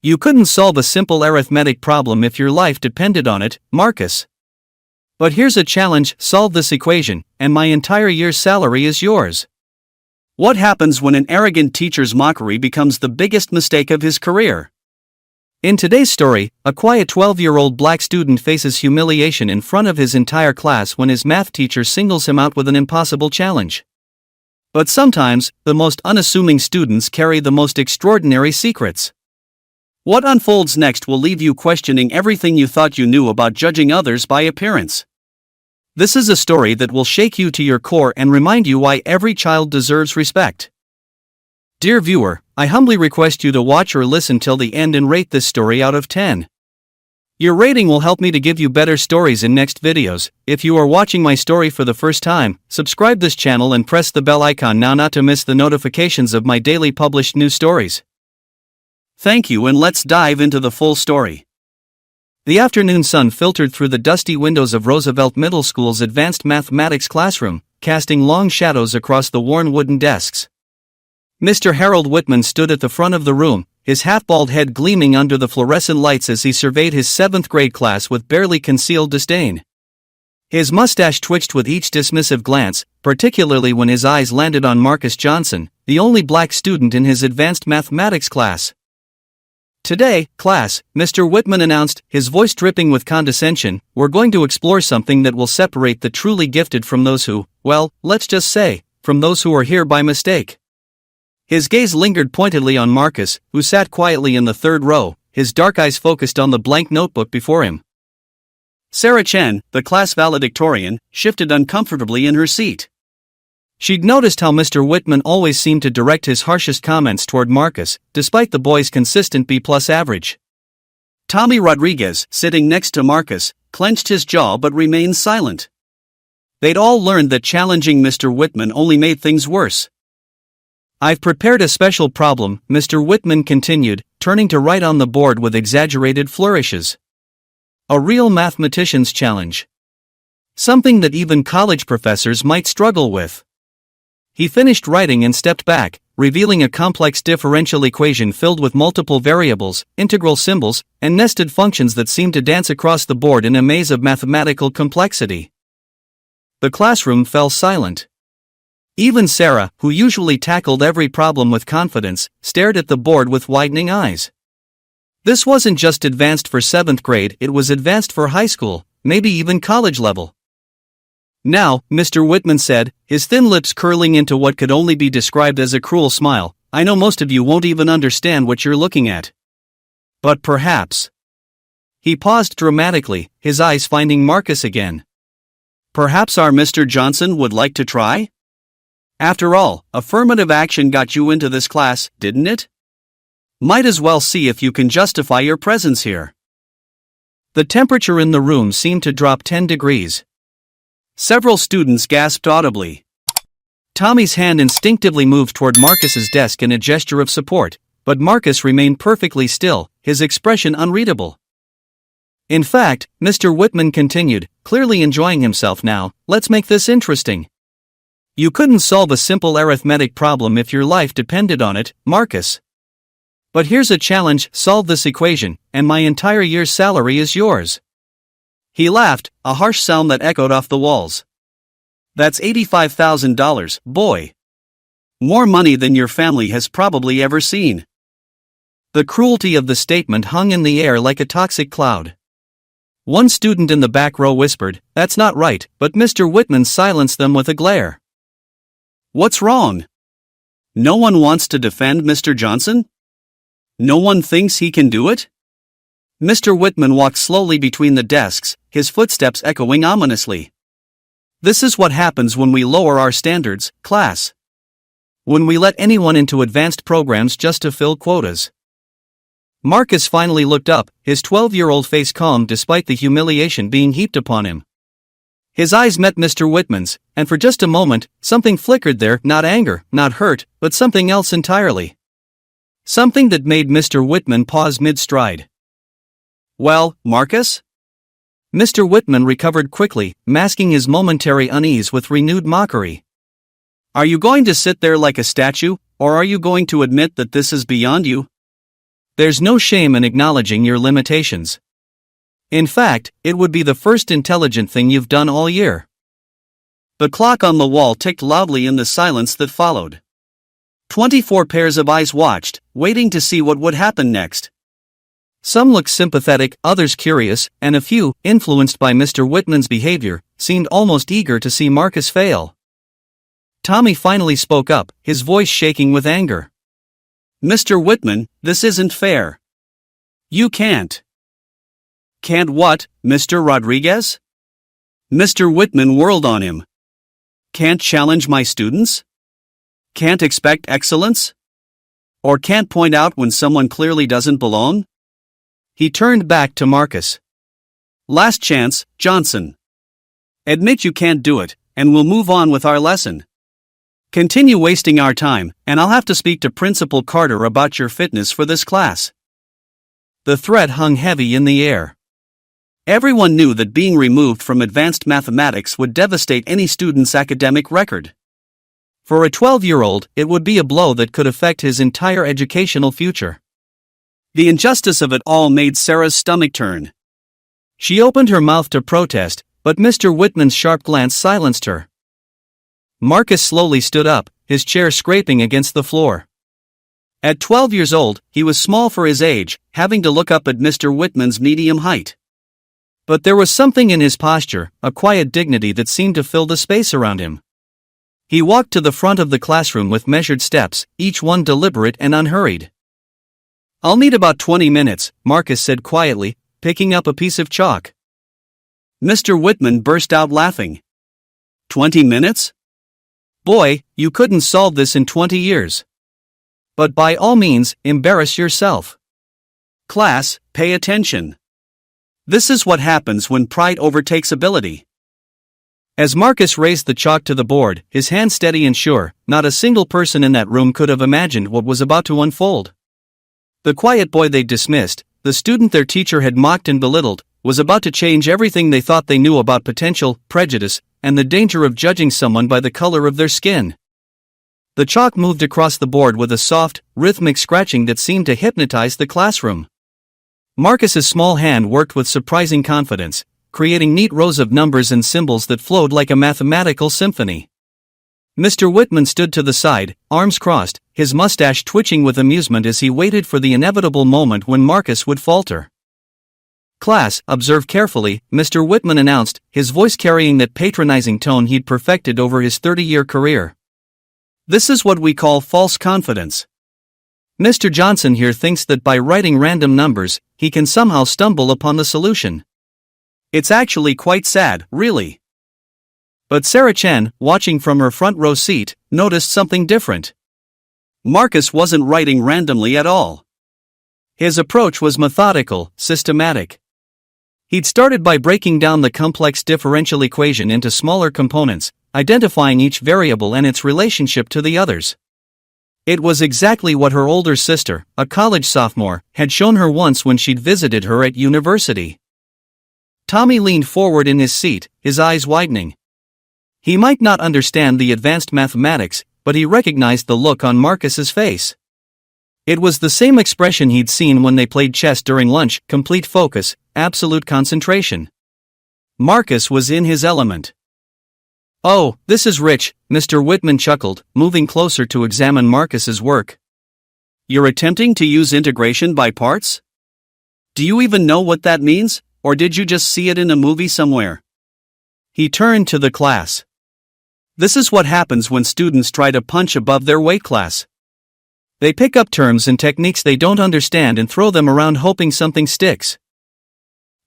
You couldn't solve a simple arithmetic problem if your life depended on it, Marcus. But here's a challenge: solve this equation, and my entire year's salary is yours. What happens when an arrogant teacher's mockery becomes the biggest mistake of his career? In today's story, a quiet 12-year-old black student faces humiliation in front of his entire class when his math teacher singles him out with an impossible challenge. But sometimes, the most unassuming students carry the most extraordinary secrets. What unfolds next will leave you questioning everything you thought you knew about judging others by appearance. This is a story that will shake you to your core and remind you why every child deserves respect. Dear viewer, I humbly request you to watch or listen till the end and rate this story out of 10. Your rating will help me to give you better stories in next videos. If you are watching my story for the first time, subscribe this channel and press the bell icon now not to miss the notifications of my daily published new stories. Thank you, and let's dive into the full story. The afternoon sun filtered through the dusty windows of Roosevelt Middle School's advanced mathematics classroom, casting long shadows across the worn wooden desks. Mr. Harold Whitman stood at the front of the room, his half-bald head gleaming under the fluorescent lights as he surveyed his 7th grade class with barely concealed disdain. His mustache twitched with each dismissive glance, particularly when his eyes landed on Marcus Johnson, the only black student in his advanced mathematics class. Today, class, Mr. Whitman announced, his voice dripping with condescension, we're going to explore something that will separate the truly gifted from those who, well, let's just say, from those who are here by mistake. His gaze lingered pointedly on Marcus, who sat quietly in the 3rd row, his dark eyes focused on the blank notebook before him. Sarah Chen, the class valedictorian, shifted uncomfortably in her seat. She'd noticed how Mr. Whitman always seemed to direct his harshest comments toward Marcus, despite the boy's consistent B+ average. Tommy Rodriguez, sitting next to Marcus, clenched his jaw but remained silent. They'd all learned that challenging Mr. Whitman only made things worse. I've prepared a special problem, Mr. Whitman continued, turning to write on the board with exaggerated flourishes. A real mathematician's challenge. Something that even college professors might struggle with. He finished writing and stepped back, revealing a complex differential equation filled with multiple variables, integral symbols, and nested functions that seemed to dance across the board in a maze of mathematical complexity. The classroom fell silent. Even Sarah, who usually tackled every problem with confidence, stared at the board with widening eyes. This wasn't just advanced for 7th grade, it was advanced for high school, maybe even college level. Now, Mr. Whitman said, his thin lips curling into what could only be described as a cruel smile, I know most of you won't even understand what you're looking at. But perhaps. He paused dramatically, his eyes finding Marcus again. Perhaps our Mr. Johnson would like to try? After all, affirmative action got you into this class, didn't it? Might as well see if you can justify your presence here. The temperature in the room seemed to drop 10 degrees. Several students gasped audibly. Tommy's hand instinctively moved toward Marcus's desk in a gesture of support, but Marcus remained perfectly still, his expression unreadable. In fact, Mr. Whitman continued, clearly enjoying himself now, let's make this interesting. You couldn't solve a simple arithmetic problem if your life depended on it, Marcus. But here's a challenge, solve this equation, and my entire year's salary is yours. He laughed, a harsh sound that echoed off the walls. That's $85,000, boy. More money than your family has probably ever seen. The cruelty of the statement hung in the air like a toxic cloud. One student in the back row whispered, that's not right, but Mr. Whitman silenced them with a glare. What's wrong? No one wants to defend Mr. Johnson? No one thinks he can do it? Mr. Whitman walked slowly between the desks, his footsteps echoing ominously. This is what happens when we lower our standards, class. When we let anyone into advanced programs just to fill quotas. Marcus finally looked up, his 12-year-old face calm despite the humiliation being heaped upon him. His eyes met Mr. Whitman's, and for just a moment, something flickered there, not anger, not hurt, but something else entirely. Something that made Mr. Whitman pause mid-stride. Well, Marcus? Mr. Whitman recovered quickly, masking his momentary unease with renewed mockery. Are you going to sit there like a statue, or are you going to admit that this is beyond you? There's no shame in acknowledging your limitations. In fact, it would be the first intelligent thing you've done all year. The clock on the wall ticked loudly in the silence that followed. 24 pairs of eyes watched, waiting to see what would happen next. Some looked sympathetic, others curious, and a few, influenced by Mr. Whitman's behavior, seemed almost eager to see Marcus fail. Tommy finally spoke up, his voice shaking with anger. "Mr. Whitman, this isn't fair. You can't." "Can't what, Mr. Rodriguez?" Mr. Whitman whirled on him. "Can't challenge my students? Can't expect excellence? Or can't point out when someone clearly doesn't belong?" He turned back to Marcus. "Last chance, Johnson. Admit you can't do it, and we'll move on with our lesson. Continue wasting our time, and I'll have to speak to Principal Carter about your fitness for this class." The threat hung heavy in the air. Everyone knew that being removed from advanced mathematics would devastate any student's academic record. For a 12-year-old, it would be a blow that could affect his entire educational future. The injustice of it all made Sarah's stomach turn. She opened her mouth to protest, but Mr. Whitman's sharp glance silenced her. Marcus slowly stood up, his chair scraping against the floor. At 12 years old, he was small for his age, having to look up at Mr. Whitman's medium height. But there was something in his posture, a quiet dignity that seemed to fill the space around him. He walked to the front of the classroom with measured steps, each one deliberate and unhurried. "I'll need about 20 minutes, Marcus said quietly, picking up a piece of chalk. Mr. Whitman burst out laughing. 20 minutes? Boy, you couldn't solve this in 20 years. But by all means, embarrass yourself. Class, pay attention. This is what happens when pride overtakes ability." As Marcus raised the chalk to the board, his hand steady and sure, not a single person in that room could have imagined what was about to unfold. The quiet boy they'd dismissed, the student their teacher had mocked and belittled, was about to change everything they thought they knew about potential, prejudice, and the danger of judging someone by the color of their skin. The chalk moved across the board with a soft, rhythmic scratching that seemed to hypnotize the classroom. Marcus's small hand worked with surprising confidence, creating neat rows of numbers and symbols that flowed like a mathematical symphony. Mr. Whitman stood to the side, arms crossed, his mustache twitching with amusement as he waited for the inevitable moment when Marcus would falter. "Class, observe carefully," Mr. Whitman announced, his voice carrying that patronizing tone he'd perfected over his 30-year career. "This is what we call false confidence. Mr. Johnson here thinks that by writing random numbers, he can somehow stumble upon the solution. It's actually quite sad, really." But Sarah Chen, watching from her front row seat, noticed something different. Marcus wasn't writing randomly at all. His approach was methodical, systematic. He'd started by breaking down the complex differential equation into smaller components, identifying each variable and its relationship to the others. It was exactly what her older sister, a college sophomore, had shown her once when she'd visited her at university. Tommy leaned forward in his seat, his eyes widening. He might not understand the advanced mathematics, but he recognized the look on Marcus's face. It was the same expression he'd seen when they played chess during lunch, complete focus, absolute concentration. Marcus was in his element. "Oh, this is rich," Mr. Whitman chuckled, moving closer to examine Marcus's work. "You're attempting to use integration by parts? Do you even know what that means, or did you just see it in a movie somewhere?" He turned to the class. "This is what happens when students try to punch above their weight class. They pick up terms and techniques they don't understand and throw them around hoping something sticks."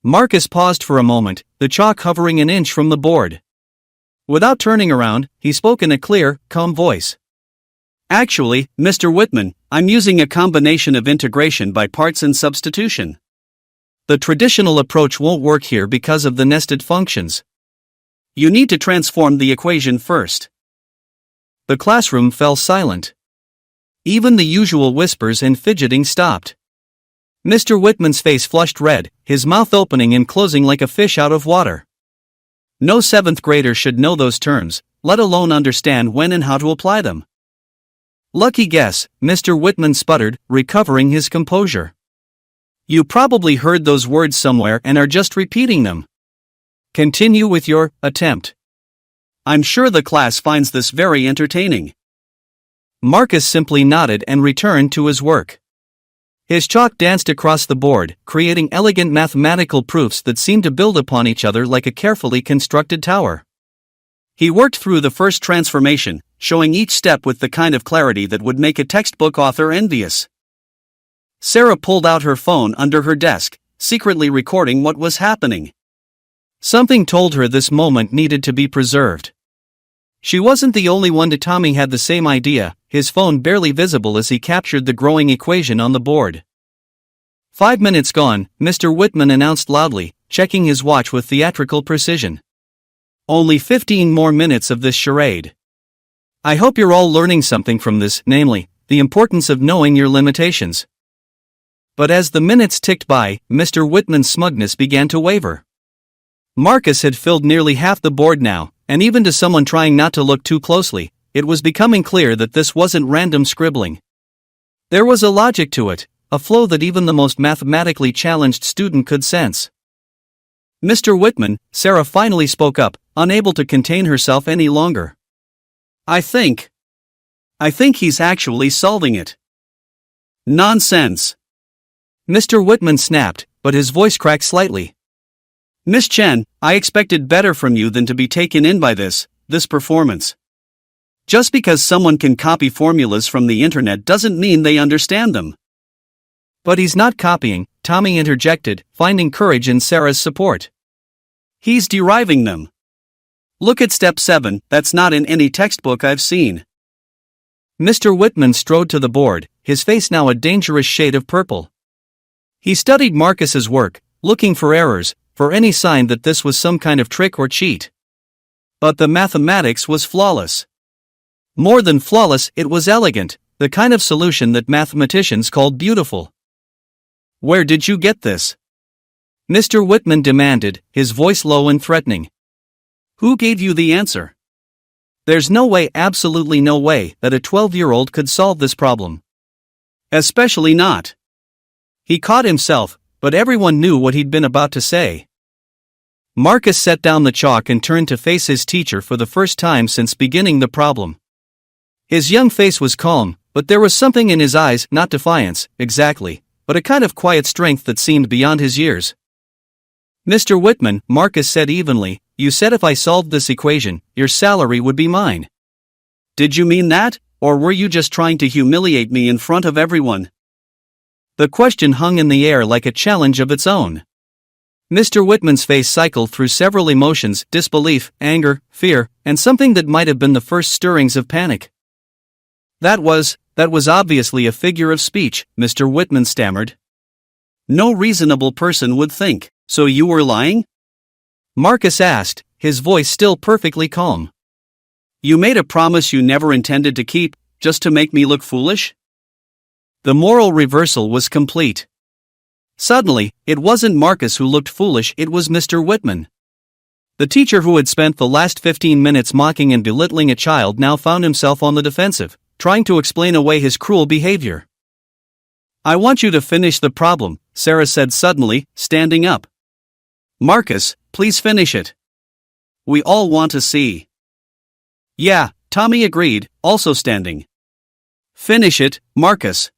Marcus paused for a moment, the chalk hovering an inch from the board. Without turning around, he spoke in a clear, calm voice. "Actually, Mr. Whitman, I'm using a combination of integration by parts and substitution. The traditional approach won't work here because of the nested functions. You need to transform the equation first." The classroom fell silent. Even the usual whispers and fidgeting stopped. Mr. Whitman's face flushed red, his mouth opening and closing like a fish out of water. No 7th grader should know those terms, let alone understand when and how to apply them. "Lucky guess," Mr. Whitman sputtered, recovering his composure. You probably heard those words somewhere and are just repeating them. Continue with your attempt. I'm sure the class finds this very entertaining. Marcus simply nodded and returned to his work. His chalk danced across the board, creating elegant mathematical proofs that seemed to build upon each other like a carefully constructed tower. He worked through the first transformation, showing each step with the kind of clarity that would make a textbook author envious. Sarah pulled out her phone under her desk, secretly recording what was happening. Something told her this moment needed to be preserved. She wasn't the only one. Tommy had the same idea, his phone barely visible as he captured the growing equation on the board. 5 minutes gone, Mr. Whitman announced loudly, checking his watch with theatrical precision. Only 15 more minutes of this charade. I hope you're all learning something from this, namely, the importance of knowing your limitations. But as the minutes ticked by, Mr. Whitman's smugness began to waver. Marcus had filled nearly half the board now, and even to someone trying not to look too closely, it was becoming clear that this wasn't random scribbling. There was a logic to it, a flow that even the most mathematically challenged student could sense. Mr. Whitman, Sarah finally spoke up, unable to contain herself any longer. I think he's actually solving it. Nonsense. Mr. Whitman snapped, but his voice cracked slightly. Miss Chen, I expected better from you than to be taken in by this performance. Just because someone can copy formulas from the internet doesn't mean they understand them. But he's not copying, Tommy interjected, finding courage in Sarah's support. He's deriving them. Look at step 7, that's not in any textbook I've seen. Mr. Whitman strode to the board, his face now a dangerous shade of purple. He studied Marcus's work, looking for errors, for any sign that this was some kind of trick or cheat. But the mathematics was flawless. More than flawless, it was elegant, the kind of solution that mathematicians called beautiful. Where did you get this? Mr. Whitman demanded, his voice low and threatening. Who gave you the answer? There's no way, absolutely no way, that a 12-year-old could solve this problem. Especially not. He caught himself, but everyone knew what he'd been about to say. Marcus set down the chalk and turned to face his teacher for the first time since beginning the problem. His young face was calm, but there was something in his eyes, not defiance, exactly, but a kind of quiet strength that seemed beyond his years. Mr. Whitman, Marcus said evenly, you said if I solved this equation, your salary would be mine. Did you mean that, or were you just trying to humiliate me in front of everyone? The question hung in the air like a challenge of its own. Mr. Whitman's face cycled through several emotions, disbelief, anger, fear, and something that might have been the first stirrings of panic. That was obviously a figure of speech, Mr. Whitman stammered. No reasonable person would think, so you were lying? Marcus asked, his voice still perfectly calm. You made a promise you never intended to keep, just to make me look foolish? The moral reversal was complete. Suddenly, it wasn't Marcus who looked foolish, it was Mr. Whitman. The teacher who had spent the last 15 minutes mocking and belittling a child now found himself on the defensive, trying to explain away his cruel behavior. I want you to finish the problem, Sarah said suddenly, standing up. Marcus, please finish it. We all want to see. Yeah, Tommy agreed, also standing. Finish it, Marcus.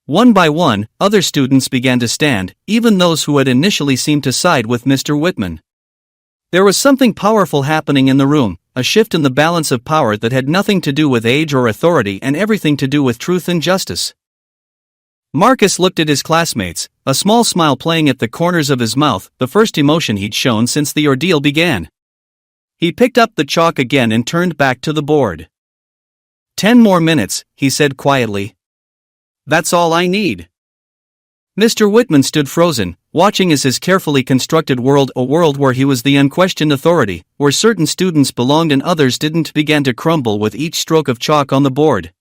One by one, other students began to stand, even those who had initially seemed to side with Mr. Whitman. There was something powerful happening in the room, a shift in the balance of power that had nothing to do with age or authority and everything to do with truth and justice. Marcus looked at his classmates, a small smile playing at the corners of his mouth, the first emotion he'd shown since the ordeal began. He picked up the chalk again and turned back to the board. 10 more minutes, he said quietly. That's all I need. Mr. Whitman stood frozen, watching as his carefully constructed world, a world where he was the unquestioned authority, where certain students belonged and others didn't, began to crumble with each stroke of chalk on the board.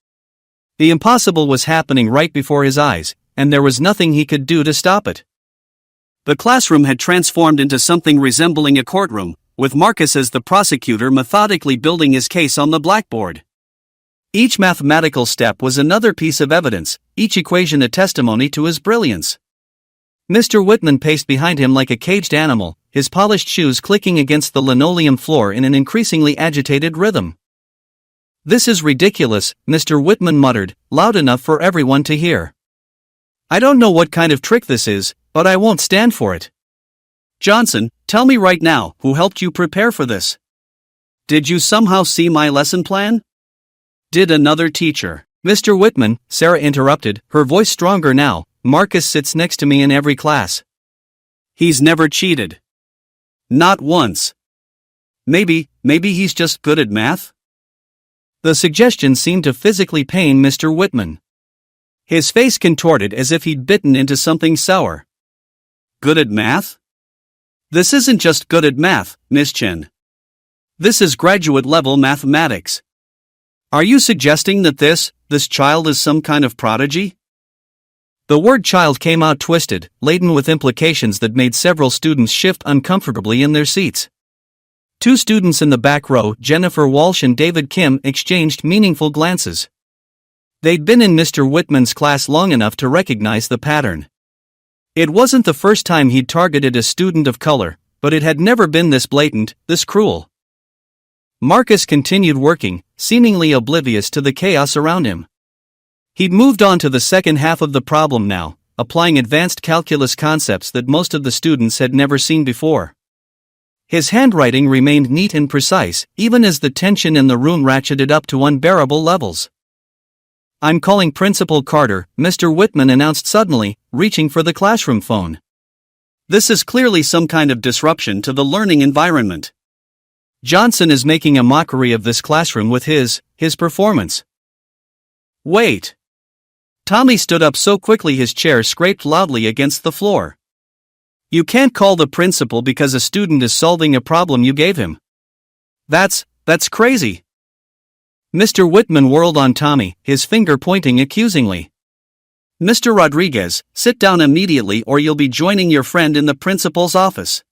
The impossible was happening right before his eyes, and there was nothing he could do to stop it. The classroom had transformed into something resembling a courtroom, with Marcus as the prosecutor methodically building his case on the blackboard. Each mathematical step was another piece of evidence, each equation a testimony to his brilliance. Mr. Whitman paced behind him like a caged animal, his polished shoes clicking against the linoleum floor in an increasingly agitated rhythm. "This is ridiculous," Mr. Whitman muttered, loud enough for everyone to hear. "I don't know what kind of trick this is, but I won't stand for it. Johnson, tell me right now, who helped you prepare for this? Did you somehow see my lesson plan? Did another teacher?" "Mr. Whitman," Sarah interrupted, her voice stronger now, "Marcus sits next to me in every class. He's never cheated. Not once. Maybe he's just good at math?" The suggestion seemed to physically pain Mr. Whitman. His face contorted as if he'd bitten into something sour. "Good at math? This isn't just good at math, Miss Chen. This is graduate-level mathematics. Are you suggesting that this child is some kind of prodigy?" The word child came out twisted, laden with implications that made several students shift uncomfortably in their seats. Two students in the back row, Jennifer Walsh and David Kim, exchanged meaningful glances. They'd been in Mr. Whitman's class long enough to recognize the pattern. It wasn't the first time he'd targeted a student of color, but it had never been this blatant, this cruel. Marcus continued working, seemingly oblivious to the chaos around him. He'd moved on to the second half of the problem now, applying advanced calculus concepts that most of the students had never seen before. His handwriting remained neat and precise, even as the tension in the room ratcheted up to unbearable levels. "I'm calling Principal Carter," Mr. Whitman announced suddenly, reaching for the classroom phone. "This is clearly some kind of disruption to the learning environment. Johnson is making a mockery of this classroom with his performance." "Wait." Tommy stood up so quickly his chair scraped loudly against the floor. "You can't call the principal because a student is solving a problem you gave him. That's crazy." Mr. Whitman whirled on Tommy, his finger pointing accusingly. "Mr. Rodriguez, sit down immediately or you'll be joining your friend in the principal's office.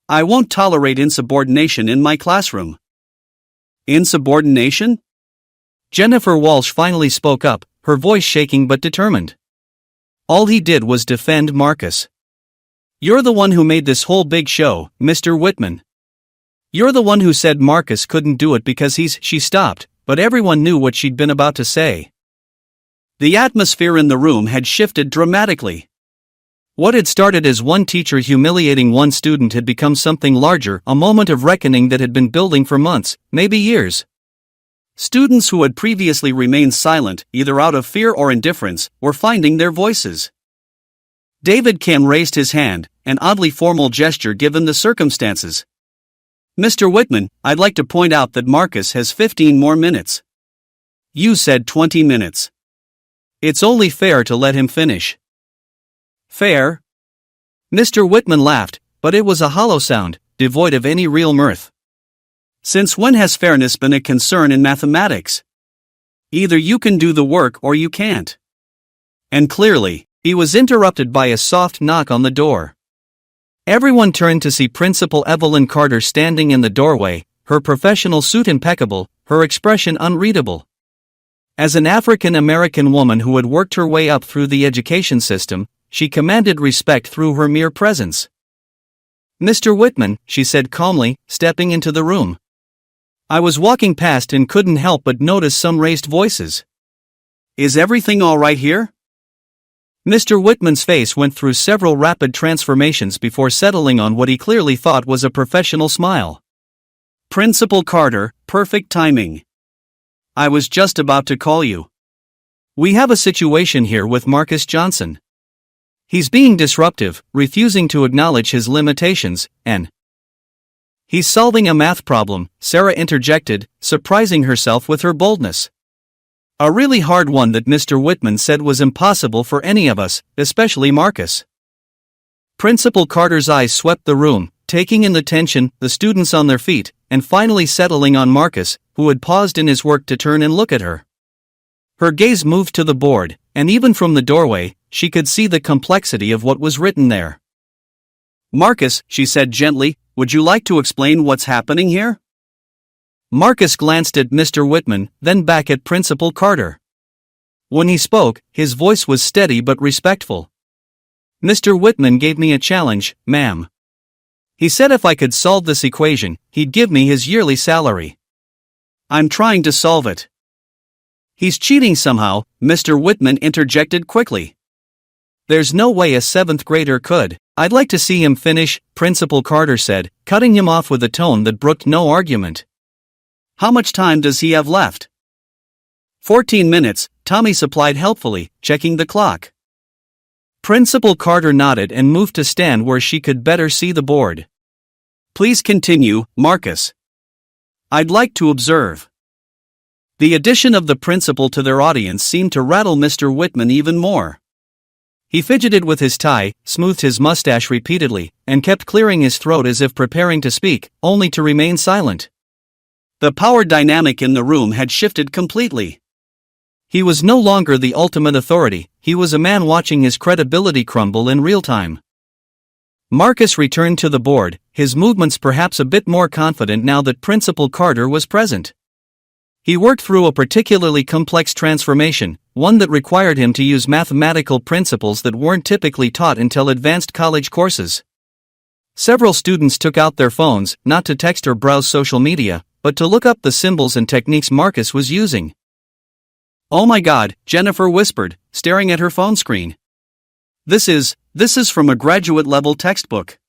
I won't tolerate insubordination in my classroom." "Insubordination?" Jennifer Walsh finally spoke up, her voice shaking but determined. "All he did was defend Marcus. You're the one who made this whole big show, Mr. Whitman. You're the one who said Marcus couldn't do it because she stopped, but everyone knew what she'd been about to say." The atmosphere in the room had shifted dramatically. What had started as one teacher humiliating one student had become something larger, a moment of reckoning that had been building for months, maybe years. Students who had previously remained silent, either out of fear or indifference, were finding their voices. David Kim raised his hand, an oddly formal gesture given the circumstances. "Mr. Whitman, I'd like to point out that Marcus has 15 more minutes. You said 20 minutes. It's only fair to let him finish." "Fair?" Mr. Whitman laughed, but it was a hollow sound, devoid of any real mirth. "Since when has fairness been a concern in mathematics? Either you can do the work or you can't." And clearly, he was interrupted by a soft knock on the door. Everyone turned to see Principal Evelyn Carter standing in the doorway, her professional suit impeccable, her expression unreadable. As an African-American woman who had worked her way up through the education system, she commanded respect through her mere presence. "Mr. Whitman," she said calmly, stepping into the room. "I was walking past and couldn't help but notice some raised voices. Is everything all right here?" Mr. Whitman's face went through several rapid transformations before settling on what he clearly thought was a professional smile. "Principal Carter, perfect timing. I was just about to call you. We have a situation here with Marcus Johnson. He's being disruptive, refusing to acknowledge his limitations, and he's solving a math problem," Sarah interjected, surprising herself with her boldness. "A really hard one that Mr. Whitman said was impossible for any of us, especially Marcus." Principal Carter's eyes swept the room, taking in the tension, the students on their feet, and finally settling on Marcus, who had paused in his work to turn and look at her. Her gaze moved to the board, and even from the doorway, she could see the complexity of what was written there. "Marcus," she said gently, "would you like to explain what's happening here?" Marcus glanced at Mr. Whitman, then back at Principal Carter. When he spoke, his voice was steady but respectful. Mr. Whitman gave me a challenge, ma'am. He said if I could solve this equation, he'd give me his yearly salary. I'm trying to solve it. He's cheating somehow, Mr. Whitman interjected quickly. There's no way a 7th grader could. I'd like to see him finish, Principal Carter said, cutting him off with a tone that brooked no argument. How much time does he have left? 14 minutes, Tommy supplied helpfully, checking the clock. Principal Carter nodded and moved to stand where she could better see the board. Please continue, Marcus. I'd like to observe. The addition of the principal to their audience seemed to rattle Mr. Whitman even more. He fidgeted with his tie, smoothed his mustache repeatedly, and kept clearing his throat as if preparing to speak, only to remain silent. The power dynamic in the room had shifted completely. He was no longer the ultimate authority, he was a man watching his credibility crumble in real time. Marcus returned to the board, his movements perhaps a bit more confident now that Principal Carter was present. He worked through a particularly complex transformation, one that required him to use mathematical principles that weren't typically taught until advanced college courses. Several students took out their phones, not to text or browse social media, but to look up the symbols and techniques Marcus was using. Oh my God, Jennifer whispered, staring at her phone screen. This is from a graduate-level textbook.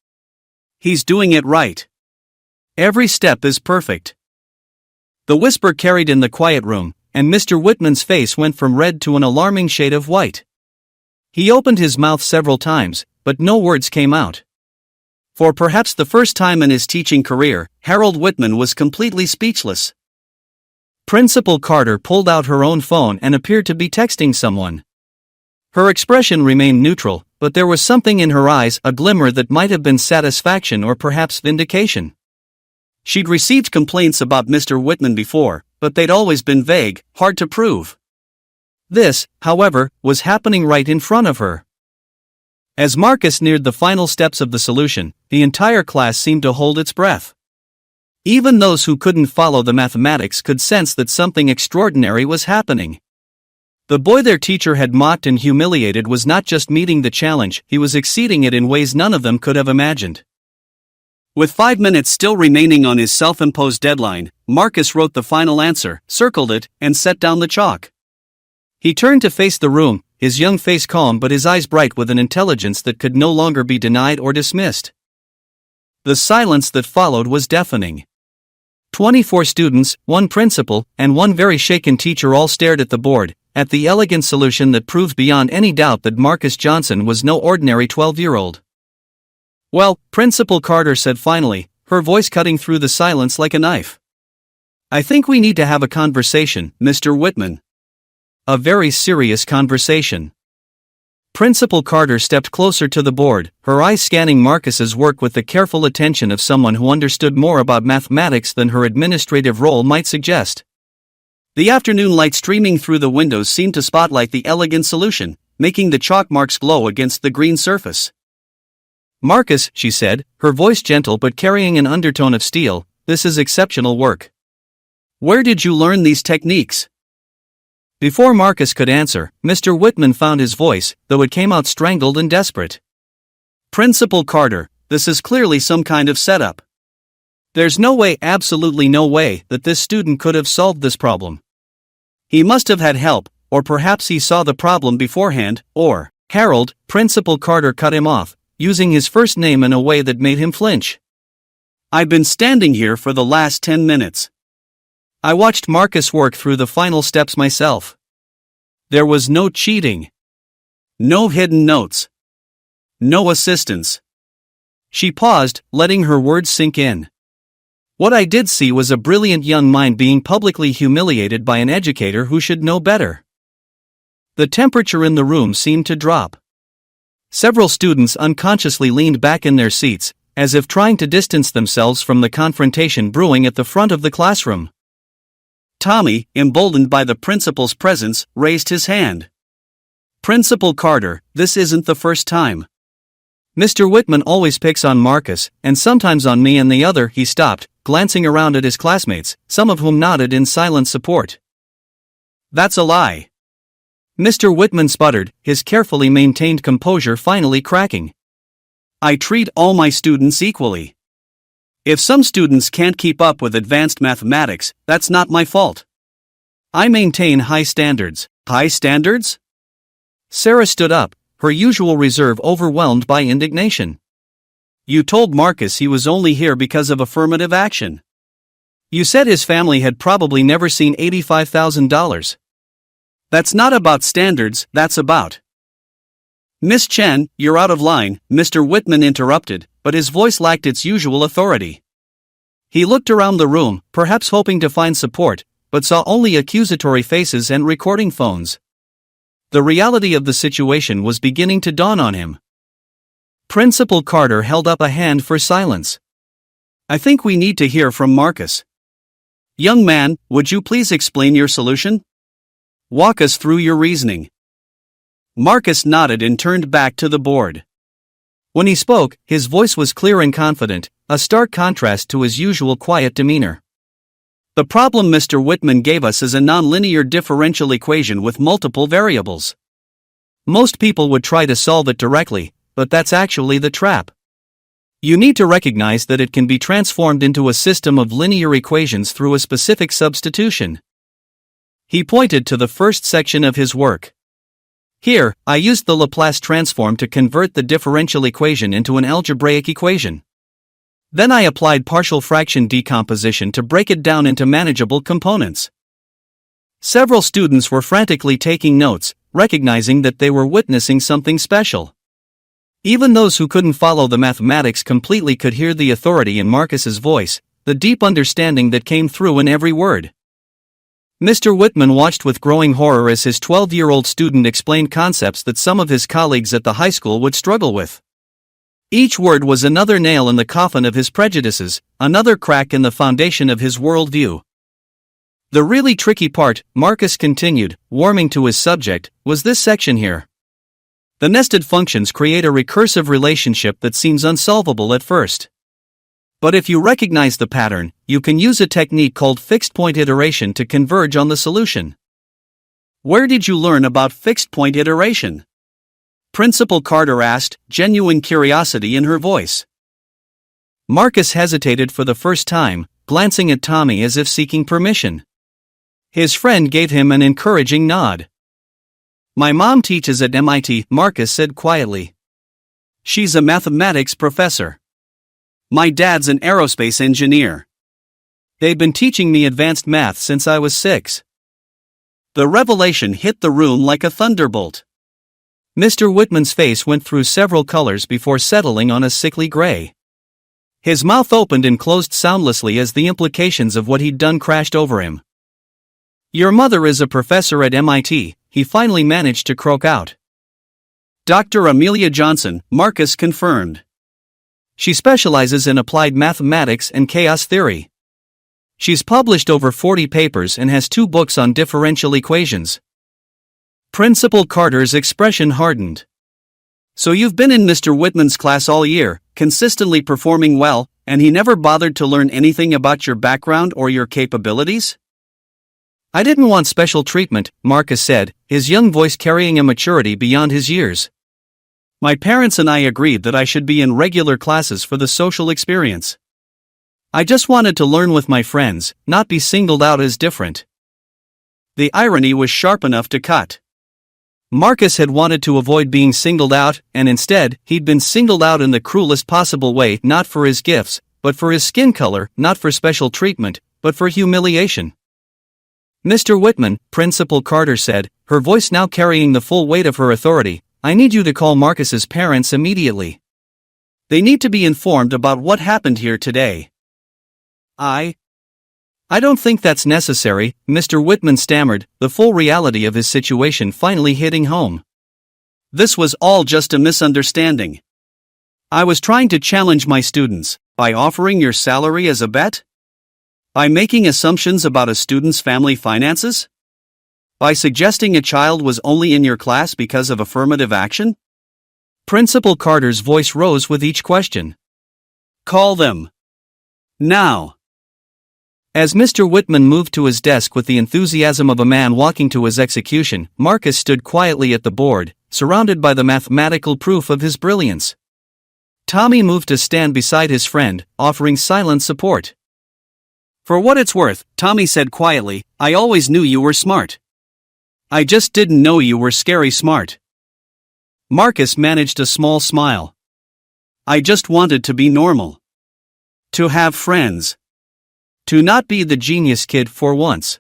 He's doing it right. Every step is perfect. The whisper carried in the quiet room, and Mr. Whitman's face went from red to an alarming shade of white. He opened his mouth several times, but no words came out. For perhaps the first time in his teaching career, Harold Whitman was completely speechless. Principal Carter pulled out her own phone and appeared to be texting someone. Her expression remained neutral, but there was something in her eyes, a glimmer that might have been satisfaction or perhaps vindication. She'd received complaints about Mr. Whitman before, but they'd always been vague, hard to prove. This, however, was happening right in front of her. As Marcus neared the final steps of the solution, the entire class seemed to hold its breath. Even those who couldn't follow the mathematics could sense that something extraordinary was happening. The boy their teacher had mocked and humiliated was not just meeting the challenge, he was exceeding it in ways none of them could have imagined. With 5 minutes still remaining on his self-imposed deadline, Marcus wrote the final answer, circled it, and set down the chalk. He turned to face the room, his young face calm but his eyes bright with an intelligence that could no longer be denied or dismissed. The silence that followed was deafening. 24 students, one principal, and one very shaken teacher all stared at the board, at the elegant solution that proved beyond any doubt that Marcus Johnson was no ordinary 12-year-old. Well, Principal Carter said finally, her voice cutting through the silence like a knife. I think we need to have a conversation, Mr. Whitman. A very serious conversation. Principal Carter stepped closer to the board, her eyes scanning Marcus's work with the careful attention of someone who understood more about mathematics than her administrative role might suggest. The afternoon light streaming through the windows seemed to spotlight the elegant solution, making the chalk marks glow against the green surface. Marcus, she said, her voice gentle but carrying an undertone of steel, this is exceptional work. Where did you learn these techniques? Before Marcus could answer, Mr. Whitman found his voice, though it came out strangled and desperate. Principal Carter, this is clearly some kind of setup. There's no way, absolutely no way, that this student could have solved this problem. He must have had help, or perhaps he saw the problem beforehand, or, Harold, Principal Carter cut him off, using his first name in a way that made him flinch. I've been standing here for the last 10 minutes. I watched Marcus work through the final steps myself. There was no cheating. No hidden notes. No assistance. She paused, letting her words sink in. What I did see was a brilliant young mind being publicly humiliated by an educator who should know better. The temperature in the room seemed to drop. Several students unconsciously leaned back in their seats, as if trying to distance themselves from the confrontation brewing at the front of the classroom. Tommy, emboldened by the principal's presence, raised his hand. Principal Carter, this isn't the first time. Mr. Whitman always picks on Marcus, and sometimes on me and the other. He stopped, glancing around at his classmates, some of whom nodded in silent support. That's a lie. Mr. Whitman sputtered, his carefully maintained composure finally cracking. I treat all my students equally. If some students can't keep up with advanced mathematics, that's not my fault. I maintain high standards. High standards? Sarah stood up, her usual reserve overwhelmed by indignation. You told Marcus he was only here because of affirmative action. You said his family had probably never seen $85,000. That's not about standards, that's about. Miss Chen, you're out of line, Mr. Whitman interrupted, but his voice lacked its usual authority. He looked around the room, perhaps hoping to find support, but saw only accusatory faces and recording phones. The reality of the situation was beginning to dawn on him. Principal Carter held up a hand for silence. I think we need to hear from Marcus. Young man, would you please explain your solution? Walk us through your reasoning. Marcus nodded and turned back to the board. When he spoke, his voice was clear and confident, a stark contrast to his usual quiet demeanor. The problem Mr. Whitman gave us is a nonlinear differential equation with multiple variables. Most people would try to solve it directly, but that's actually the trap. You need to recognize that it can be transformed into a system of linear equations through a specific substitution. He pointed to the first section of his work. Here, I used the Laplace transform to convert the differential equation into an algebraic equation. Then I applied partial fraction decomposition to break it down into manageable components. Several students were frantically taking notes, recognizing that they were witnessing something special. Even those who couldn't follow the mathematics completely could hear the authority in Marcus's voice, the deep understanding that came through in every word. Mr. Whitman watched with growing horror as his 12-year-old student explained concepts that some of his colleagues at the high school would struggle with. Each word was another nail in the coffin of his prejudices, another crack in the foundation of his worldview. The really tricky part, Marcus continued, warming to his subject, was this section here. The nested functions create a recursive relationship that seems unsolvable at first. But if you recognize the pattern, you can use a technique called fixed-point iteration to converge on the solution. Where did you learn about fixed-point iteration? Principal Carter asked, genuine curiosity in her voice. Marcus hesitated for the first time, glancing at Tommy as if seeking permission. His friend gave him an encouraging nod. My mom teaches at MIT, Marcus said quietly. She's a mathematics professor. My dad's an aerospace engineer. They've been teaching me advanced math since I was 6. The revelation hit the room like a thunderbolt. Mr. Whitman's face went through several colors before settling on a sickly gray. His mouth opened and closed soundlessly as the implications of what he'd done crashed over him. Your mother is a professor at MIT, he finally managed to croak out. Dr. Amelia Johnson, Marcus confirmed. She specializes in applied mathematics and chaos theory. She's published over 40 papers and has 2 books on differential equations. Principal Carter's expression hardened. So you've been in Mr. Whitman's class all year, consistently performing well, and he never bothered to learn anything about your background or your capabilities? I didn't want special treatment, Marcus said, his young voice carrying a maturity beyond his years. My parents and I agreed that I should be in regular classes for the social experience. I just wanted to learn with my friends, not be singled out as different. The irony was sharp enough to cut. Marcus had wanted to avoid being singled out, and instead, he'd been singled out in the cruelest possible way, not for his gifts, but for his skin color, not for special treatment, but for humiliation. Mr. Whitman, Principal Carter said, her voice now carrying the full weight of her authority, I need you to call Marcus's parents immediately. They need to be informed about what happened here today. I don't think that's necessary, Mr. Whitman stammered, the full reality of his situation finally hitting home. This was all just a misunderstanding. I was trying to challenge my students, by offering your salary as a bet? By making assumptions about a student's family finances? By suggesting a child was only in your class because of affirmative action? Principal Carter's voice rose with each question. Call them. Now. As Mr. Whitman moved to his desk with the enthusiasm of a man walking to his execution, Marcus stood quietly at the board, surrounded by the mathematical proof of his brilliance. Tommy moved to stand beside his friend, offering silent support. "For what it's worth," Tommy said quietly, "I always knew you were smart. I just didn't know you were scary smart." Marcus managed a small smile. "I just wanted to be normal. To have friends. To not be the genius kid for once."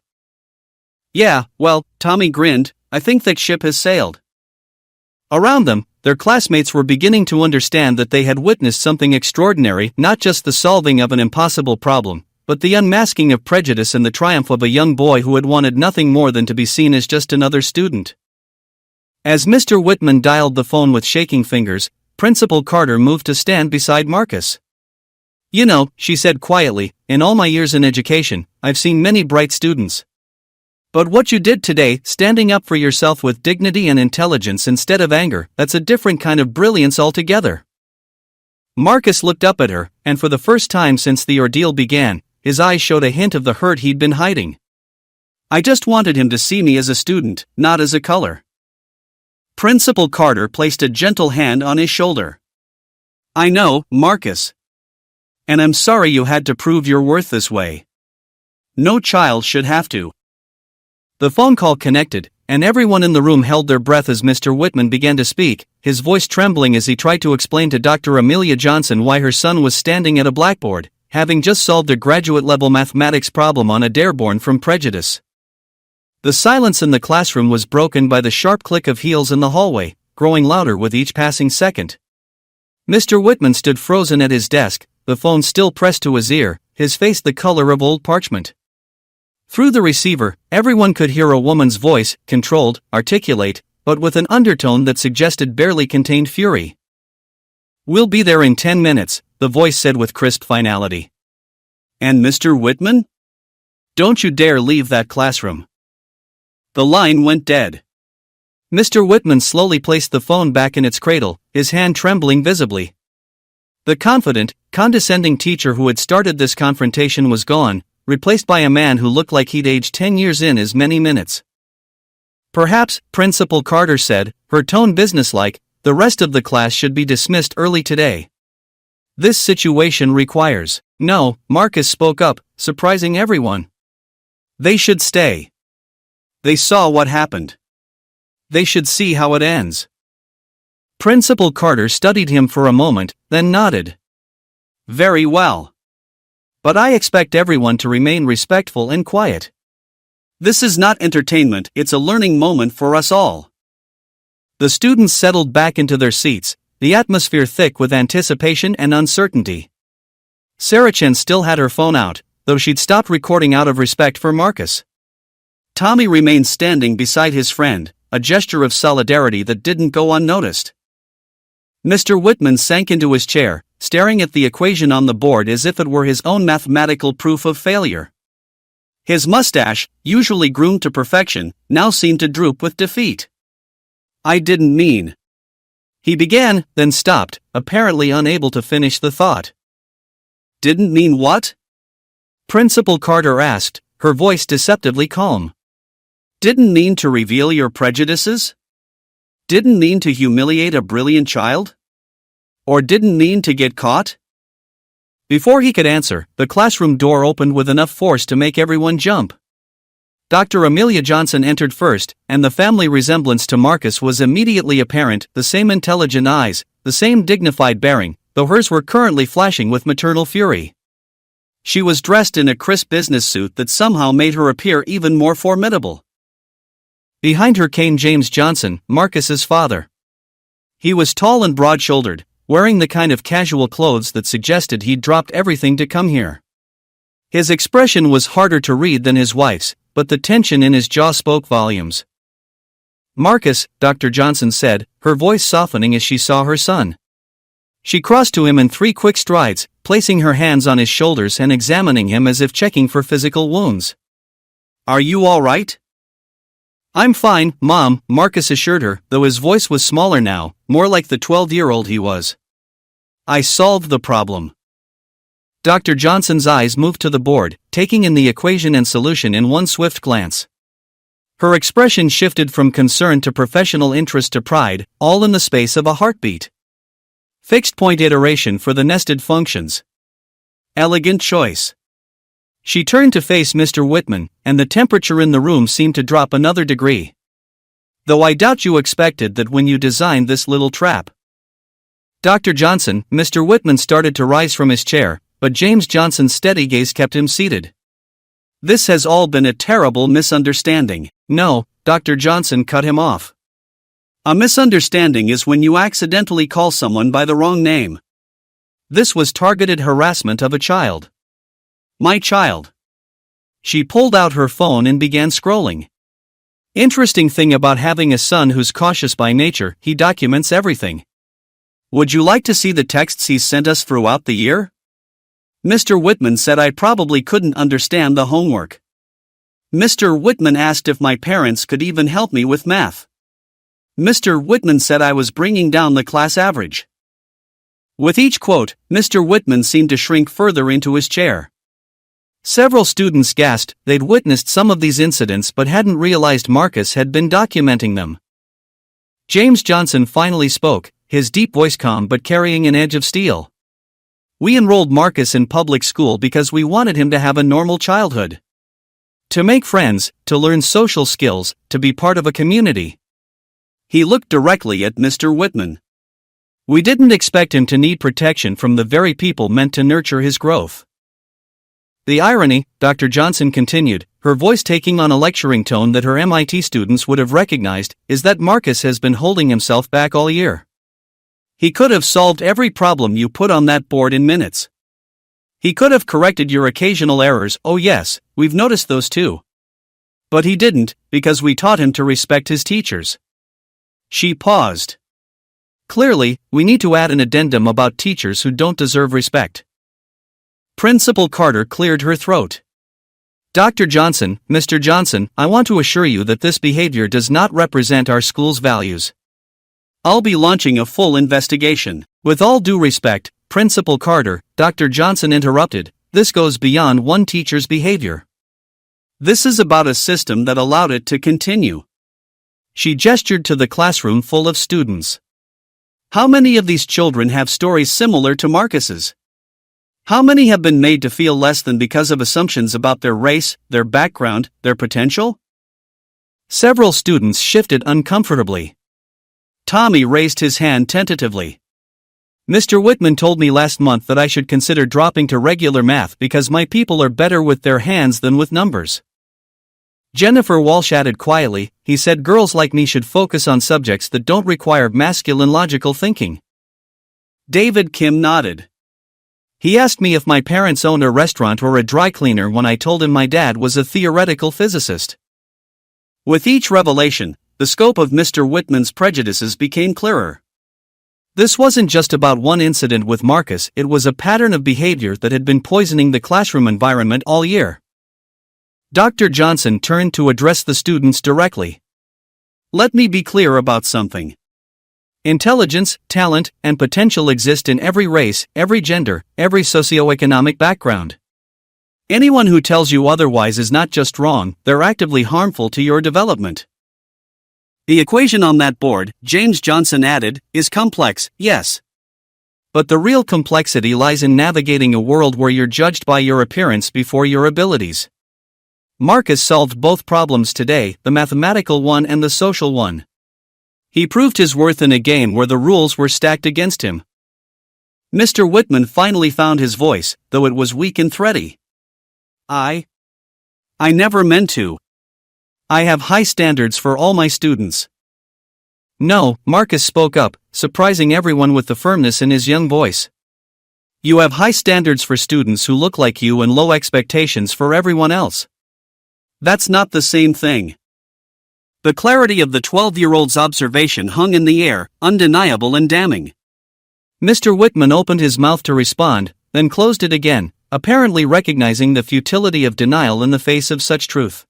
"Yeah, well," Tommy grinned, "I think that ship has sailed." Around them, their classmates were beginning to understand that they had witnessed something extraordinary, not just the solving of an impossible problem, but the unmasking of prejudice and the triumph of a young boy who had wanted nothing more than to be seen as just another student. As Mr. Whitman dialed the phone with shaking fingers, Principal Carter moved to stand beside Marcus. "You know," she said quietly, "in all my years in education, I've seen many bright students. But what you did today, standing up for yourself with dignity and intelligence instead of anger, that's a different kind of brilliance altogether." Marcus looked up at her, and for the first time since the ordeal began, his eyes showed a hint of the hurt he'd been hiding. "I just wanted him to see me as a student, not as a color." Principal Carter placed a gentle hand on his shoulder. "I know, Marcus. And I'm sorry you had to prove your worth this way. No child should have to." The phone call connected, and everyone in the room held their breath as Mr. Whitman began to speak, his voice trembling as he tried to explain to Dr. Amelia Johnson why her son was standing at a blackboard, having just solved a graduate-level mathematics problem on a dare born from prejudice. The silence in the classroom was broken by the sharp click of heels in the hallway, growing louder with each passing second. Mr. Whitman stood frozen at his desk, the phone still pressed to his ear, his face the color of old parchment. Through the receiver, everyone could hear a woman's voice, controlled, articulate, but with an undertone that suggested barely contained fury. "We'll be there in 10 minutes, the voice said with crisp finality. "And Mr. Whitman? Don't you dare leave that classroom." The line went dead. Mr. Whitman slowly placed the phone back in its cradle, his hand trembling visibly. The confident, condescending teacher who had started this confrontation was gone, replaced by a man who looked like he'd aged 10 years in as many minutes. "Perhaps," Principal Carter said, her tone businesslike, "the rest of the class should be dismissed early today. This situation requires—" "No," Marcus spoke up, surprising everyone. "They should stay. They saw what happened. They should see how it ends." Principal Carter studied him for a moment, then nodded. "Very well. But I expect everyone to remain respectful and quiet. This is not entertainment, it's a learning moment for us all." The students settled back into their seats, the atmosphere thick with anticipation and uncertainty. Sarah Chen still had her phone out, though she'd stopped recording out of respect for Marcus. Tommy remained standing beside his friend, a gesture of solidarity that didn't go unnoticed. Mr. Whitman sank into his chair, staring at the equation on the board as if it were his own mathematical proof of failure. His mustache, usually groomed to perfection, now seemed to droop with defeat. "I didn't mean—" he began, then stopped, apparently unable to finish the thought. "Didn't mean what?" Principal Carter asked, her voice deceptively calm. "Didn't mean to reveal your prejudices? Didn't mean to humiliate a brilliant child? Or didn't mean to get caught?" Before he could answer, the classroom door opened with enough force to make everyone jump. Dr. Amelia Johnson entered first, and the family resemblance to Marcus was immediately apparent, the same intelligent eyes, the same dignified bearing, though hers were currently flashing with maternal fury. She was dressed in a crisp business suit that somehow made her appear even more formidable. Behind her came James Johnson, Marcus's father. He was tall and broad-shouldered, wearing the kind of casual clothes that suggested he'd dropped everything to come here. His expression was harder to read than his wife's, but the tension in his jaw spoke volumes. "Marcus," Dr. Johnson said, her voice softening as she saw her son. She crossed to him in 3 quick strides, placing her hands on his shoulders and examining him as if checking for physical wounds. "Are you all right?" "I'm fine, Mom," Marcus assured her, though his voice was smaller now, more like the 12-year-old he was. "I solved the problem." Dr. Johnson's eyes moved to the board, taking in the equation and solution in one swift glance. Her expression shifted from concern to professional interest to pride, all in the space of a heartbeat. Fixed point iteration for the nested functions. Elegant choice. She turned to face Mr. Whitman, and the temperature in the room seemed to drop another degree. Though I doubt you expected that when you designed this little trap. Dr. Johnson, Mr. Whitman started to rise from his chair, but James Johnson's steady gaze kept him seated. This has all been a terrible misunderstanding. No, Dr. Johnson cut him off. A misunderstanding is when you accidentally call someone by the wrong name. This was targeted harassment of a child. My child. She pulled out her phone and began scrolling. Interesting thing about having a son who's cautious by nature, he documents everything. Would you like to see the texts he's sent us throughout the year? Mr. Whitman said I probably couldn't understand the homework. Mr. Whitman asked if my parents could even help me with math. Mr. Whitman said I was bringing down the class average. With each quote, Mr. Whitman seemed to shrink further into his chair. Several students gasped they'd witnessed some of these incidents but hadn't realized Marcus had been documenting them. James Johnson finally spoke, his deep voice calm but carrying an edge of steel. We enrolled Marcus in public school because we wanted him to have a normal childhood. To make friends, to learn social skills, to be part of a community. He looked directly at Mr. Whitman. We didn't expect him to need protection from the very people meant to nurture his growth. The irony, Dr. Johnson continued, her voice taking on a lecturing tone that her MIT students would have recognized, is that Marcus has been holding himself back all year. He could have solved every problem you put on that board in minutes. He could have corrected your occasional errors, oh yes, we've noticed those too. But he didn't, because we taught him to respect his teachers. She paused. Clearly, we need to add an addendum about teachers who don't deserve respect. Principal Carter cleared her throat. Dr. Johnson, Mr. Johnson, I want to assure you that this behavior does not represent our school's values. I'll be launching a full investigation. With all due respect, Principal Carter, Dr. Johnson interrupted, this goes beyond one teacher's behavior. This is about a system that allowed it to continue. She gestured to the classroom full of students. How many of these children have stories similar to Marcus's? How many have been made to feel less than because of assumptions about their race, their background, their potential? Several students shifted uncomfortably. Tommy raised his hand tentatively. Mr. Whitman told me last month that I should consider dropping to regular math because my people are better with their hands than with numbers. Jennifer Walsh added quietly, he said girls like me should focus on subjects that don't require masculine logical thinking. David Kim nodded. He asked me if my parents owned a restaurant or a dry cleaner when I told him my dad was a theoretical physicist. With each revelation, the scope of Mr. Whitman's prejudices became clearer. This wasn't just about one incident with Marcus, it was a pattern of behavior that had been poisoning the classroom environment all year. Dr. Johnson turned to address the students directly. Let me be clear about something. Intelligence, talent, and potential exist in every race, every gender, every socioeconomic background. Anyone who tells you otherwise is not just wrong, they're actively harmful to your development. The equation on that board, James Johnson added, is complex, yes. But the real complexity lies in navigating a world where you're judged by your appearance before your abilities. Marcus solved both problems today, the mathematical one and the social one. He proved his worth in a game where the rules were stacked against him. Mr. Whitman finally found his voice, though it was weak and thready. I never meant to. I have high standards for all my students. No, Marcus spoke up, surprising everyone with the firmness in his young voice. You have high standards for students who look like you and low expectations for everyone else. That's not the same thing. The clarity of the 12-year-old's observation hung in the air, undeniable and damning. Mr. Whitman opened his mouth to respond, then closed it again, apparently recognizing the futility of denial in the face of such truth.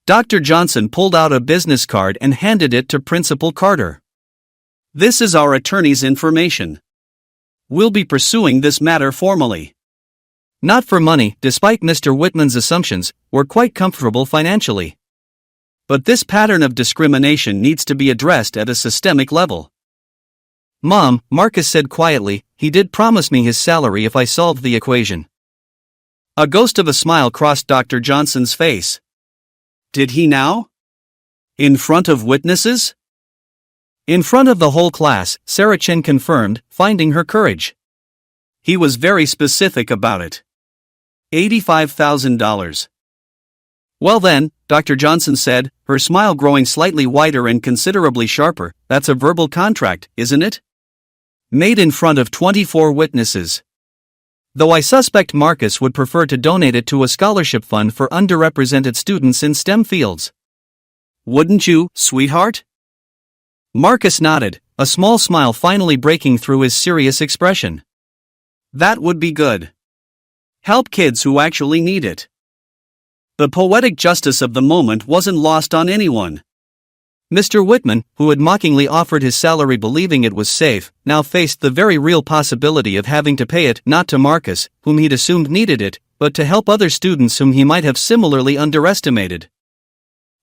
Dr. Johnson pulled out a business card and handed it to Principal Carter. This is our attorney's information. We'll be pursuing this matter formally. Not for money, despite Mr. Whitman's assumptions, we're quite comfortable financially. But this pattern of discrimination needs to be addressed at a systemic level. Mom, Marcus said quietly, he did promise me his salary if I solved the equation. A ghost of a smile crossed Dr. Johnson's face. Did he now? In front of witnesses? In front of the whole class, Sarah Chen confirmed, finding her courage. He was very specific about it. $85,000. Well then, Dr. Johnson said, her smile growing slightly wider and considerably sharper, that's a verbal contract, isn't it? Made in front of 24 witnesses. Though I suspect Marcus would prefer to donate it to a scholarship fund for underrepresented students in STEM fields. Wouldn't you, sweetheart? Marcus nodded, a small smile finally breaking through his serious expression. That would be good. Help kids who actually need it. The poetic justice of the moment wasn't lost on anyone. Mr. Whitman, who had mockingly offered his salary believing it was safe, now faced the very real possibility of having to pay it not to Marcus, whom he'd assumed needed it, but to help other students whom he might have similarly underestimated.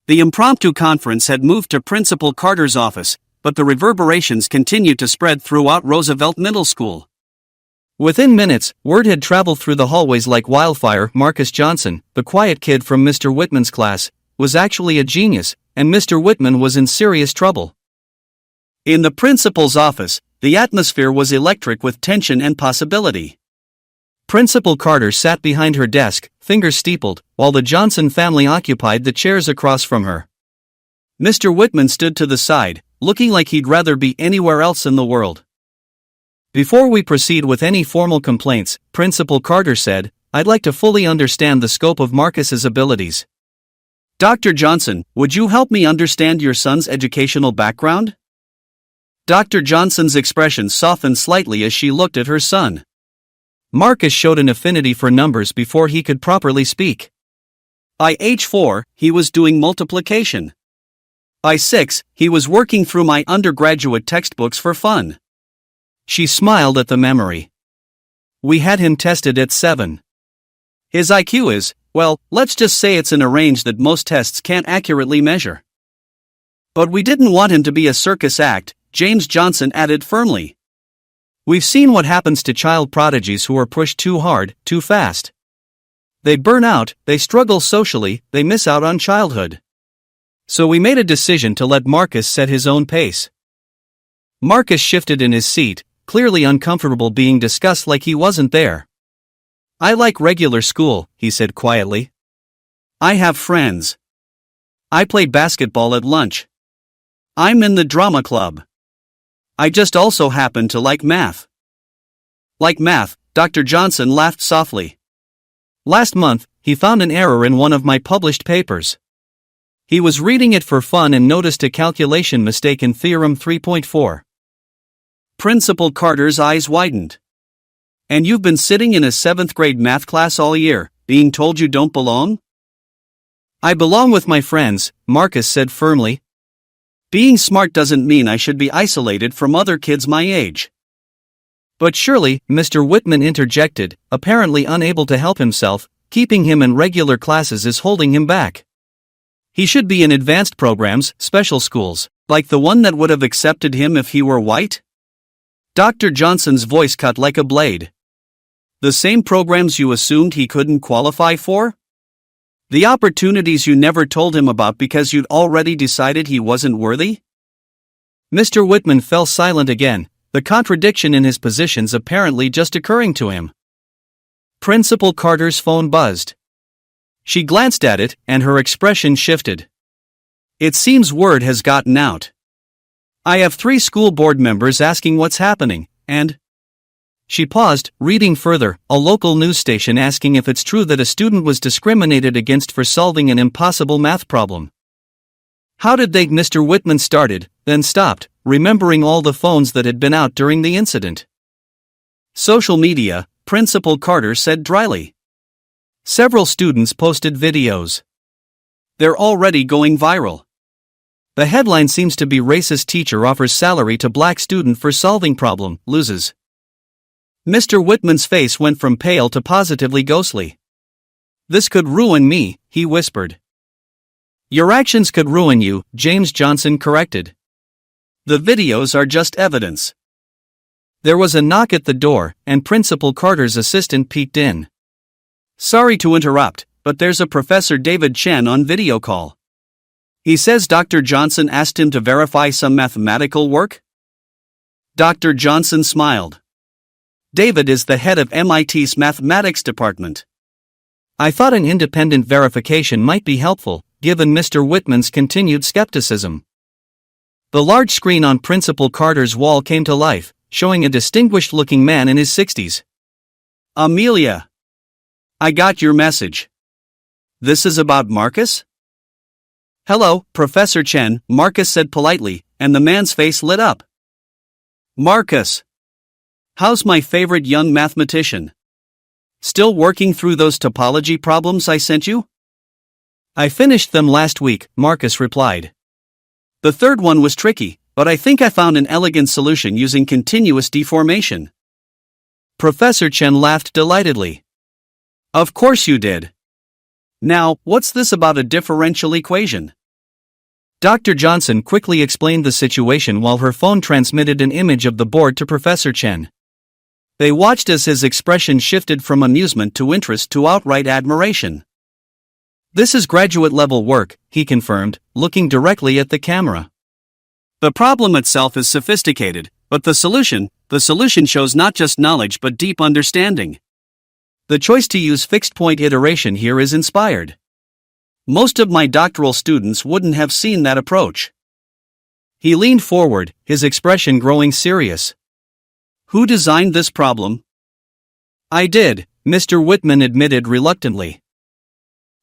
The impromptu conference had moved to Principal Carter's office, but the reverberations continued to spread throughout Roosevelt Middle School. Within minutes, word had traveled through the hallways like wildfire. Marcus Johnson, the quiet kid from Mr. Whitman's class, was actually a genius, and Mr. Whitman was in serious trouble. In the principal's office, the atmosphere was electric with tension and possibility. Principal Carter sat behind her desk, fingers steepled, while the Johnson family occupied the chairs across from her. Mr. Whitman stood to the side, looking like he'd rather be anywhere else in the world. Before we proceed with any formal complaints, Principal Carter said, I'd like to fully understand the scope of Marcus's abilities. Dr. Johnson, would you help me understand your son's educational background? Dr. Johnson's expression softened slightly as she looked at her son. Marcus showed an affinity for numbers before he could properly speak. By age 4, he was doing multiplication. By 6, he was working through my undergraduate textbooks for fun. She smiled at the memory. We had him tested at 7. His IQ is, well, let's just say it's in a range that most tests can't accurately measure. But we didn't want him to be a circus act, James Johnson added firmly. We've seen what happens to child prodigies who are pushed too hard, too fast. They burn out, they struggle socially, they miss out on childhood. So we made a decision to let Marcus set his own pace. Marcus shifted in his seat, clearly uncomfortable being discussed like he wasn't there. I like regular school, he said quietly. I have friends. I play basketball at lunch. I'm in the drama club. I just also happen to like math. Like math, Dr. Johnson laughed softly. Last month, he found an error in one of my published papers. He was reading it for fun and noticed a calculation mistake in Theorem 3.4. Principal Carter's eyes widened. And you've been sitting in a 7th grade math class all year, being told you don't belong? I belong with my friends, Marcus said firmly. Being smart doesn't mean I should be isolated from other kids my age. But surely, Mr. Whitman interjected, apparently unable to help himself, keeping him in regular classes is holding him back. He should be in advanced programs, special schools, like the one that would have accepted him if he were white? Dr. Johnson's voice cut like a blade. The same programs you assumed he couldn't qualify for? The opportunities you never told him about because you'd already decided he wasn't worthy? Mr. Whitman fell silent again, the contradiction in his positions apparently just occurring to him. Principal Carter's phone buzzed. She glanced at it, and her expression shifted. It seems word has gotten out. I have 3 school board members asking what's happening, and... She paused, reading further, a local news station asking if it's true that a student was discriminated against for solving an impossible math problem. How did they? Mr. Whitman started, then stopped, remembering all the phones that had been out during the incident. Social media, Principal Carter said dryly. Several students posted videos. They're already going viral. The headline seems to be Racist Teacher Offers Salary to Black Student for Solving Problem, Loses. Mr. Whitman's face went from pale to positively ghostly. "This could ruin me," he whispered. "Your actions could ruin you," James Johnson corrected. "The videos are just evidence." There was a knock at the door, and Principal Carter's assistant peeked in. "Sorry to interrupt, but there's a Professor David Chen on video call. He says Dr. Johnson asked him to verify some mathematical work." Dr. Johnson smiled. "David is the head of MIT's mathematics department. I thought an independent verification might be helpful, given Mr. Whitman's continued skepticism." The large screen on Principal Carter's wall came to life, showing a distinguished-looking man in his 60s. "Amelia, I got your message. This is about Marcus?" "Hello, Professor Chen," Marcus said politely, and the man's face lit up. "Marcus, how's my favorite young mathematician? Still working through those topology problems I sent you?" "I finished them last week," Marcus replied. "The third one was tricky, but I think I found an elegant solution using continuous deformation." Professor Chen laughed delightedly. "Of course you did. Now, what's this about a differential equation?" Dr. Johnson quickly explained the situation while her phone transmitted an image of the board to Professor Chen. They watched as his expression shifted from amusement to interest to outright admiration. "This is graduate-level work," he confirmed, looking directly at the camera. "The problem itself is sophisticated, but the solution shows not just knowledge but deep understanding. The choice to use fixed-point iteration here is inspired. Most of my doctoral students wouldn't have seen that approach." He leaned forward, his expression growing serious. "Who designed this problem?" "I did," Mr. Whitman admitted reluctantly.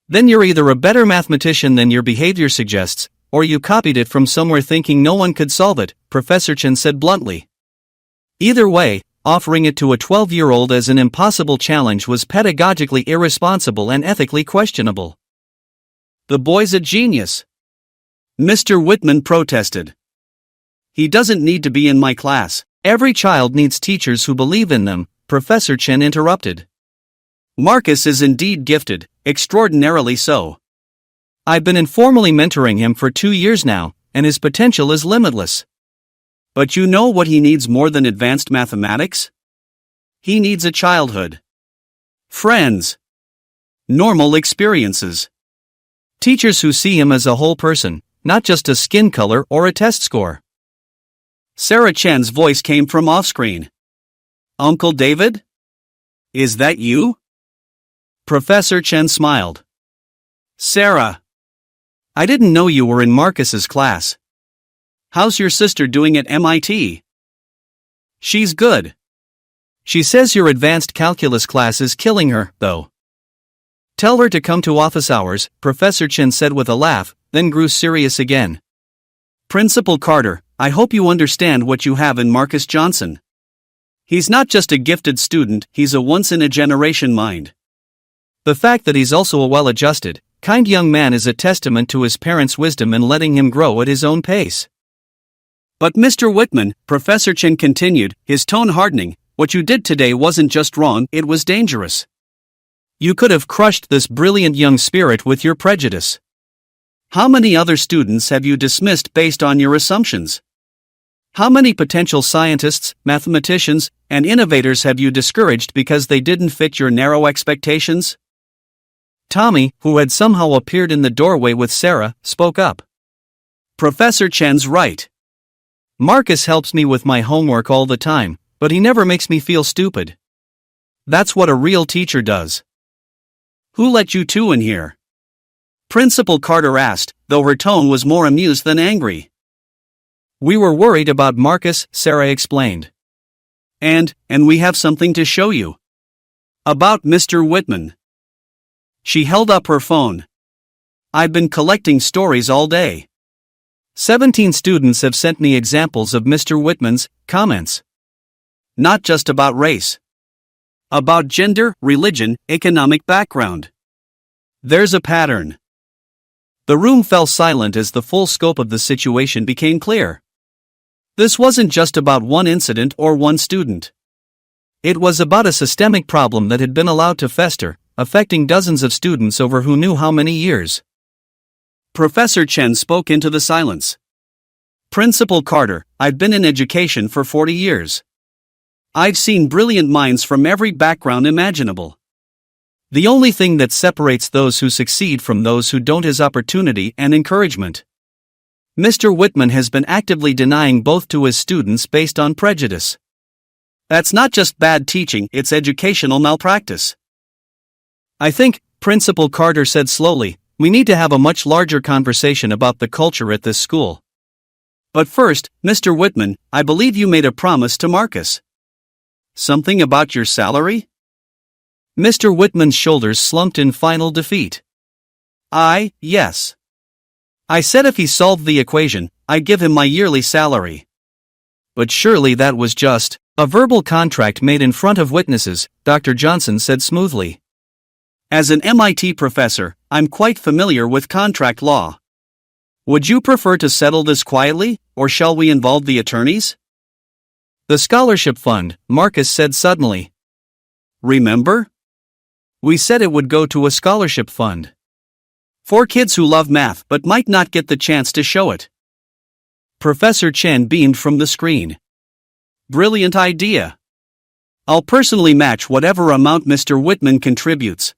"Then you're either a better mathematician than your behavior suggests, or you copied it from somewhere thinking no one could solve it," Professor Chen said bluntly. Either way, offering it to a 12-year-old as an impossible challenge was pedagogically irresponsible and ethically questionable. "The boy's a genius," Mr. Whitman protested. "He doesn't need to be in my class. Every child needs teachers who believe in them," Professor Chen interrupted. "Marcus is indeed gifted, extraordinarily so. I've been informally mentoring him for 2 years now, and his potential is limitless. But you know what he needs more than advanced mathematics? He needs a childhood. Friends. Normal experiences. Teachers who see him as a whole person, not just a skin color or a test score." Sarah Chen's voice came from off-screen. "Uncle David? Is that you?" Professor Chen smiled. "Sarah, I didn't know you were in Marcus's class. How's your sister doing at MIT?" "She's good. She says your advanced calculus class is killing her, though." "Tell her to come to office hours," Professor Chen said with a laugh, then grew serious again. "Principal Carter, I hope you understand what you have in Marcus Johnson. He's not just a gifted student, he's a once-in-a-generation mind. The fact that he's also a well-adjusted, kind young man is a testament to his parents' wisdom in letting him grow at his own pace." "But Mr. Whitman," Professor Chen continued, his tone hardening, "what you did today wasn't just wrong, it was dangerous. You could have crushed this brilliant young spirit with your prejudice. How many other students have you dismissed based on your assumptions? How many potential scientists, mathematicians, and innovators have you discouraged because they didn't fit your narrow expectations?" Tommy, who had somehow appeared in the doorway with Sarah, spoke up. "Professor Chen's right. Marcus helps me with my homework all the time, but he never makes me feel stupid. That's what a real teacher does." "Who let you two in here?" Principal Carter asked, though her tone was more amused than angry. "We were worried about Marcus," Sarah explained. And we have something to show you. About Mr. Whitman." She held up her phone. "I've been collecting stories all day. 17 students have sent me examples of Mr. Whitman's comments. Not just about race. About gender, religion, economic background. There's a pattern." The room fell silent as the full scope of the situation became clear. This wasn't just about one incident or one student. It was about a systemic problem that had been allowed to fester, affecting dozens of students over who knew how many years. Professor Chen spoke into the silence. Principal Carter, I've been in education for 40 years. I've seen brilliant minds from every background imaginable. The only thing that separates those who succeed from those who don't is opportunity and encouragement. Mr. Whitman has been actively denying both to his students based on prejudice. That's not just bad teaching, it's educational malpractice. I think, Principal Carter said slowly, we need to have a much larger conversation about the culture at this school. But first, Mr. Whitman, I believe you made a promise to Marcus. Something about your salary? Mr. Whitman's shoulders slumped in final defeat. Yes. I said if he solved the equation, I'd give him my yearly salary. But surely that was just a verbal contract made in front of witnesses, Dr. Johnson said smoothly. As an MIT professor, I'm quite familiar with contract law. Would you prefer to settle this quietly, or shall we involve the attorneys? The scholarship fund, Marcus said suddenly. Remember? We said it would go to a scholarship fund. For kids who love math but might not get the chance to show it. Professor Chen beamed from the screen. Brilliant idea. I'll personally match whatever amount Mr. Whitman contributes.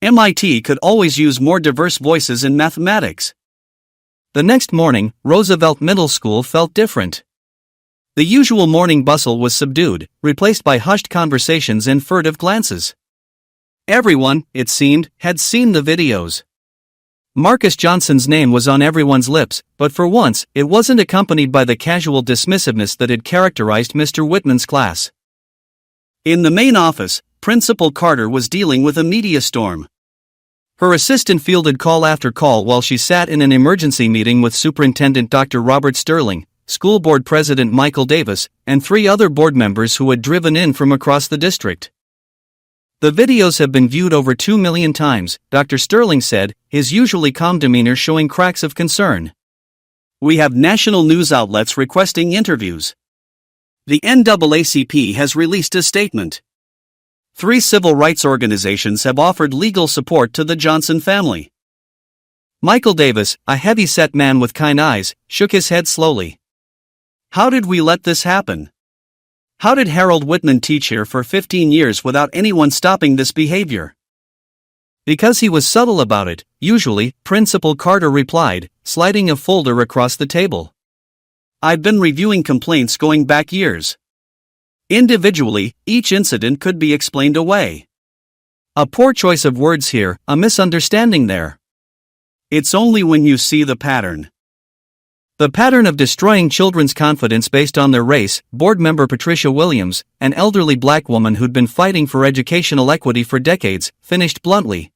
MIT could always use more diverse voices in mathematics. The next morning, Roosevelt Middle School felt different. The usual morning bustle was subdued, replaced by hushed conversations and furtive glances. Everyone, it seemed, had seen the videos. Marcus Johnson's name was on everyone's lips, but for once, it wasn't accompanied by the casual dismissiveness that had characterized Mr. Whitman's class. In the main office, Principal Carter was dealing with a media storm. Her assistant fielded call after call while she sat in an emergency meeting with Superintendent Dr. Robert Sterling, School Board President Michael Davis, and 3 other board members who had driven in from across the district. The videos have been viewed over 2 million times, Dr. Sterling said, his usually calm demeanor showing cracks of concern. We have national news outlets requesting interviews. The NAACP has released a statement. 3 civil rights organizations have offered legal support to the Johnson family. Michael Davis, a heavy-set man with kind eyes, shook his head slowly. How did we let this happen? How did Harold Whitman teach here for 15 years without anyone stopping this behavior? Because he was subtle about it, usually, Principal Carter replied, sliding a folder across the table. I've been reviewing complaints going back years. Individually, each incident could be explained away. A poor choice of words here, a misunderstanding there. It's only when you see the pattern. The pattern of destroying children's confidence based on their race, board member Patricia Williams, an elderly black woman who'd been fighting for educational equity for decades, finished bluntly.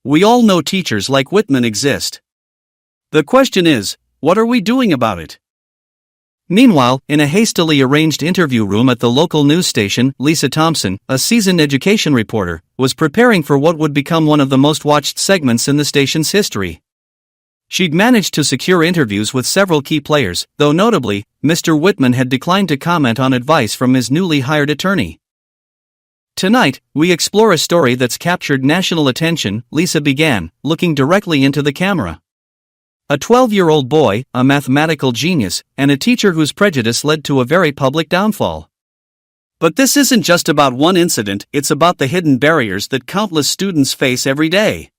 We all know teachers like Whitman exist. The question is, what are we doing about it? Meanwhile, in a hastily arranged interview room at the local news station, Lisa Thompson, a seasoned education reporter, was preparing for what would become one of the most watched segments in the station's history. She'd managed to secure interviews with several key players, though notably, Mr. Whitman had declined to comment on advice from his newly hired attorney. Tonight, we explore a story that's captured national attention, Lisa began, looking directly into the camera. A 12-year-old boy, a mathematical genius, and a teacher whose prejudice led to a very public downfall. But this isn't just about one incident, it's about the hidden barriers that countless students face every day.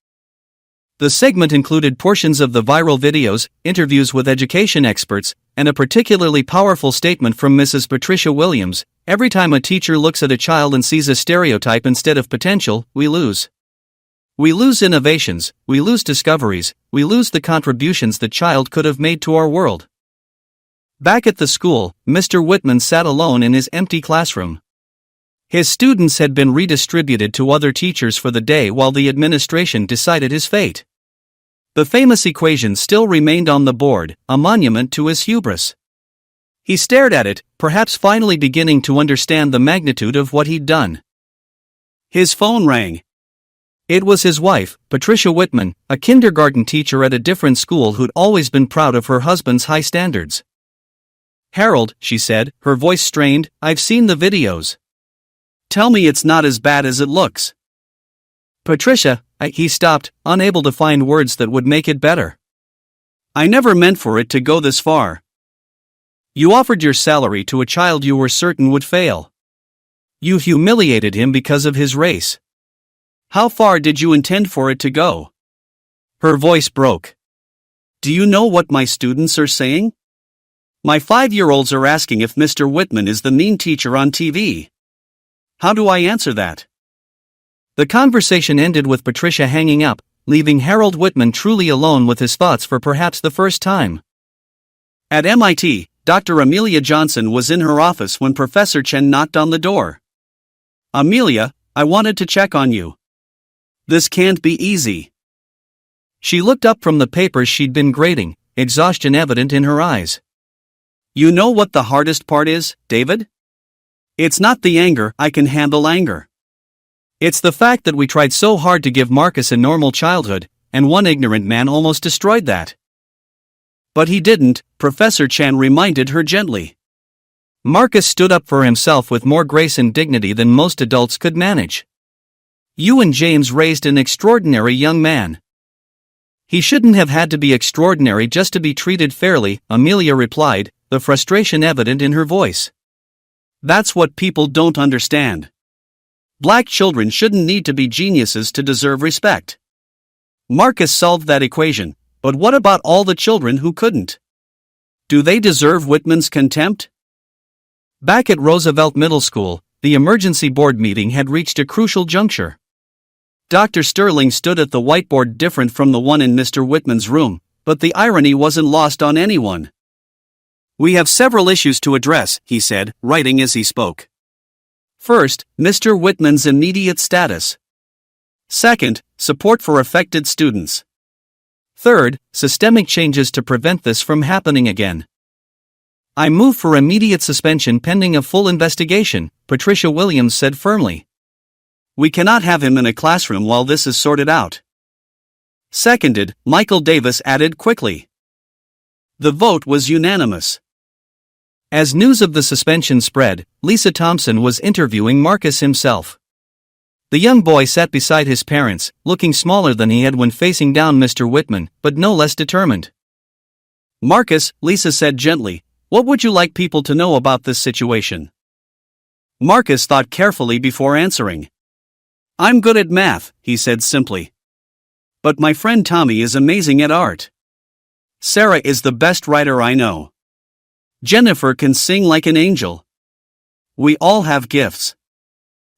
The segment included portions of the viral videos, interviews with education experts, and a particularly powerful statement from Mrs. Patricia Williams, every time a teacher looks at a child and sees a stereotype instead of potential, we lose. We lose innovations, we lose discoveries, we lose the contributions the child could have made to our world. Back at the school, Mr. Whitman sat alone in his empty classroom. His students had been redistributed to other teachers for the day while the administration decided his fate. The famous equation still remained on the board, a monument to his hubris. He stared at it, perhaps finally beginning to understand the magnitude of what he'd done. His phone rang. It was his wife, Patricia Whitman, a kindergarten teacher at a different school who'd always been proud of her husband's high standards. Harold, she said, her voice strained, I've seen the videos. Tell me it's not as bad as it looks. Patricia, he stopped, unable to find words that would make it better. I never meant for it to go this far. You offered your salary to a child you were certain would fail. You humiliated him because of his race. How far did you intend for it to go? Her voice broke. Do you know what my students are saying? My 5-year-olds are asking if Mr. Whitman is the mean teacher on TV. How do I answer that? The conversation ended with Patricia hanging up, leaving Harold Whitman truly alone with his thoughts for perhaps the first time. At MIT, Dr. Amelia Johnson was in her office when Professor Chen knocked on the door. Amelia, I wanted to check on you. This can't be easy. She looked up from the papers she'd been grading, exhaustion evident in her eyes. You know what the hardest part is, David? It's not the anger. I can handle anger. It's the fact that we tried so hard to give Marcus a normal childhood, and one ignorant man almost destroyed that. But he didn't, Professor Chan reminded her gently. Marcus stood up for himself with more grace and dignity than most adults could manage. You and James raised an extraordinary young man. He shouldn't have had to be extraordinary just to be treated fairly, Amelia replied, the frustration evident in her voice. That's what people don't understand. Black children shouldn't need to be geniuses to deserve respect. Marcus solved that equation, but what about all the children who couldn't? Do they deserve Whitman's contempt? Back at Roosevelt Middle School, the emergency board meeting had reached a crucial juncture. Dr. Sterling stood at the whiteboard different from the one in Mr. Whitman's room, but the irony wasn't lost on anyone. We have several issues to address, he said, writing as he spoke. First, Mr. Whitman's immediate status. Second, support for affected students. Third, systemic changes to prevent this from happening again. I move for immediate suspension pending a full investigation, Patricia Williams said firmly. We cannot have him in a classroom while this is sorted out. Seconded, Michael Davis added quickly. The vote was unanimous. As news of the suspension spread, Lisa Thompson was interviewing Marcus himself. The young boy sat beside his parents, looking smaller than he had when facing down Mr. Whitman, but no less determined. Marcus, Lisa said gently, what would you like people to know about this situation? Marcus thought carefully before answering. I'm good at math, he said simply. But my friend Tommy is amazing at art. Sarah is the best writer I know. Jennifer can sing like an angel. We all have gifts.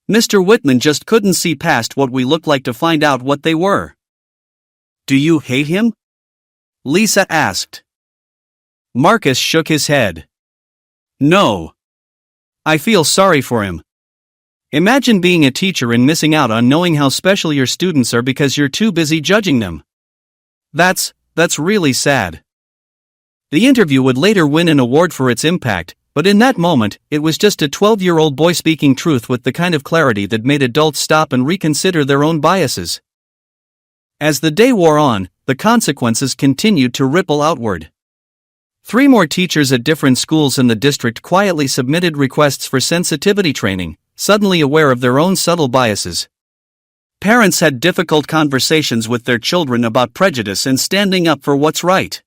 Mr. Whitman just couldn't see past what we looked like to find out what they were. Do you hate him? Lisa asked. Marcus shook his head. No. I feel sorry for him. Imagine being a teacher and missing out on knowing how special your students are because you're too busy judging them. That's really sad. The interview would later win an award for its impact, but in that moment, it was just a 12-year-old boy speaking truth with the kind of clarity that made adults stop and reconsider their own biases. As the day wore on, the consequences continued to ripple outward. 3 more teachers at different schools in the district quietly submitted requests for sensitivity training, suddenly aware of their own subtle biases. Parents had difficult conversations with their children about prejudice and standing up for what's right.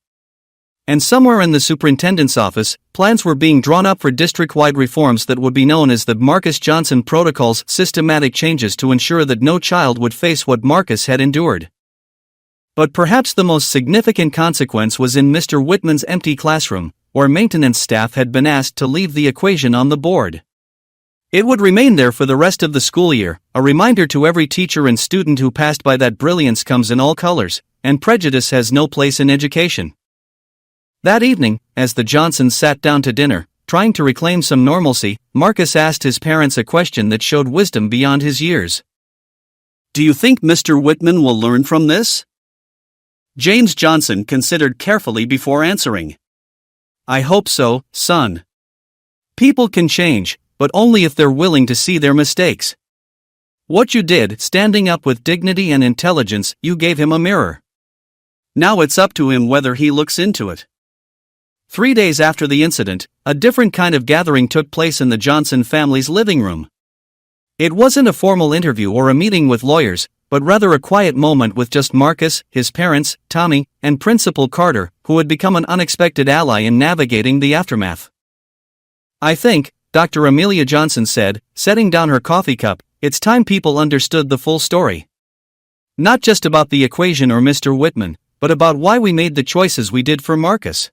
And somewhere in the superintendent's office, plans were being drawn up for district-wide reforms that would be known as the Marcus Johnson Protocol's systematic changes to ensure that no child would face what Marcus had endured. But perhaps the most significant consequence was in Mr. Whitman's empty classroom, where maintenance staff had been asked to leave the equation on the board. It would remain there for the rest of the school year, a reminder to every teacher and student who passed by that brilliance comes in all colors, and prejudice has no place in education. That evening, as the Johnsons sat down to dinner, trying to reclaim some normalcy, Marcus asked his parents a question that showed wisdom beyond his years. Do you think Mr. Whitman will learn from this? James Johnson considered carefully before answering. I hope so, son. People can change, but only if they're willing to see their mistakes. What you did, standing up with dignity and intelligence, you gave him a mirror. Now it's up to him whether he looks into it. 3 days after the incident, a different kind of gathering took place in the Johnson family's living room. It wasn't a formal interview or a meeting with lawyers, but rather a quiet moment with just Marcus, his parents, Tommy, and Principal Carter, who had become an unexpected ally in navigating the aftermath. "I think," Dr. Amelia Johnson said, setting down her coffee cup, "it's time people understood the full story. Not just about the equation or Mr. Whitman, but about why we made the choices we did for Marcus."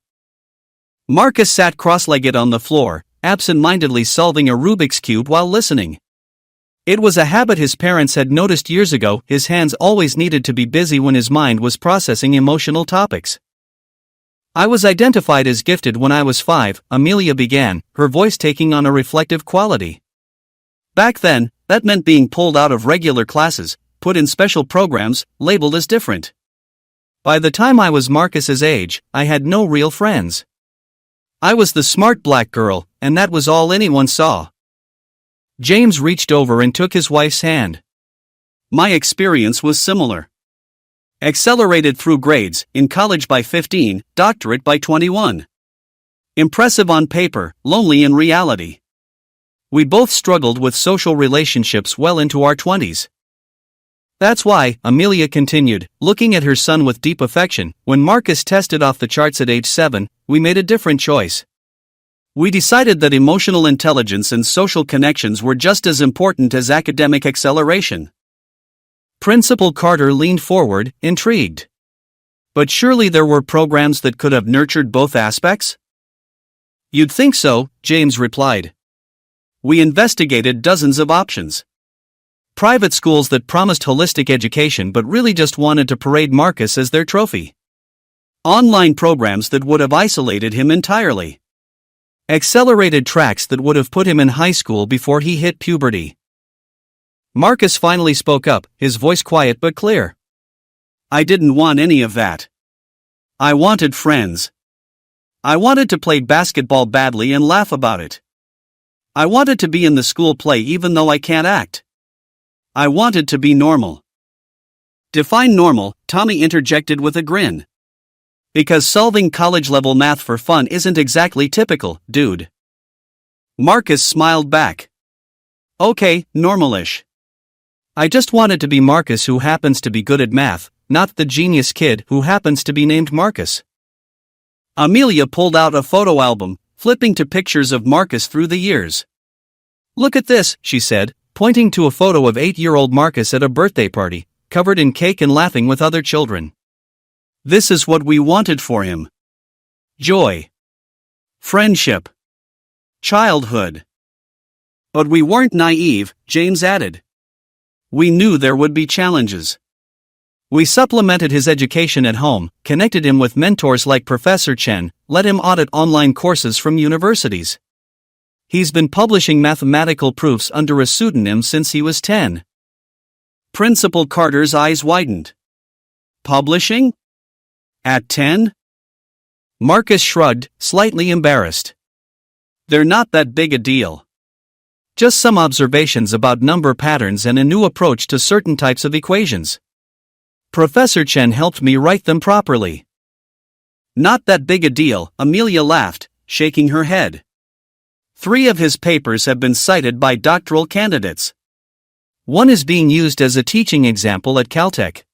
Marcus sat cross-legged on the floor, absent-mindedly solving a Rubik's Cube while listening. It was a habit his parents had noticed years ago. His hands always needed to be busy when his mind was processing emotional topics. "I was identified as gifted when I was 5, Amelia began, her voice taking on a reflective quality. "Back then, that meant being pulled out of regular classes, put in special programs, labeled as different. By the time I was Marcus's age, I had no real friends. I was the smart black girl, and that was all anyone saw." James reached over and took his wife's hand. "My experience was similar. Accelerated through grades, in college by 15, doctorate by 21. Impressive on paper, lonely in reality. We both struggled with social relationships well into our 20s. That's why," Amelia continued, looking at her son with deep affection, "when Marcus tested off the charts at age 7, we made a different choice. We decided that emotional intelligence and social connections were just as important as academic acceleration." Principal Carter leaned forward, intrigued. "But surely there were programs that could have nurtured both aspects?" "You'd think so," James replied. "We investigated dozens of options. Private schools that promised holistic education but really just wanted to parade Marcus as their trophy. Online programs that would have isolated him entirely. Accelerated tracks that would have put him in high school before he hit puberty." Marcus finally spoke up, his voice quiet but clear. "I didn't want any of that. I wanted friends. I wanted to play basketball badly and laugh about it. I wanted to be in the school play even though I can't act. I wanted to be normal." "Define normal," Tommy interjected with a grin. "Because solving college-level math for fun isn't exactly typical, dude." Marcus smiled back. "Okay, normalish. I just wanted to be Marcus who happens to be good at math, not the genius kid who happens to be named Marcus." Amelia pulled out a photo album, flipping to pictures of Marcus through the years. "Look at this," she said, pointing to a photo of 8-year-old Marcus at a birthday party, covered in cake and laughing with other children. "This is what we wanted for him. Joy. Friendship. Childhood. But we weren't naive," James added. "We knew there would be challenges. We supplemented his education at home, connected him with mentors like Professor Chen, let him audit online courses from universities. He's been publishing mathematical proofs under a pseudonym since he was 10. Principal Carter's eyes widened. "Publishing? At 10? Marcus shrugged, slightly embarrassed. "They're not that big a deal. Just some observations about number patterns and a new approach to certain types of equations. Professor Chen helped me write them properly." "Not that big a deal," Amelia laughed, shaking her head. 3 of his papers have been cited by doctoral candidates. One is being used as a teaching example at Caltech.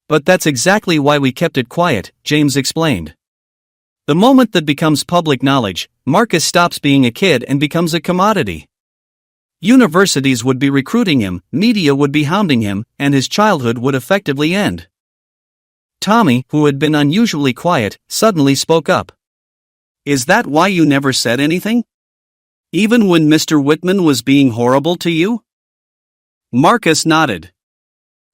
"But that's exactly why we kept it quiet," James explained. "The moment that becomes public knowledge, Marcus stops being a kid and becomes a commodity. Universities would be recruiting him, media would be hounding him, and his childhood would effectively end." Tommy, who had been unusually quiet, suddenly spoke up. "Is that why you never said anything? Even when Mr. Whitman was being horrible to you?" Marcus nodded.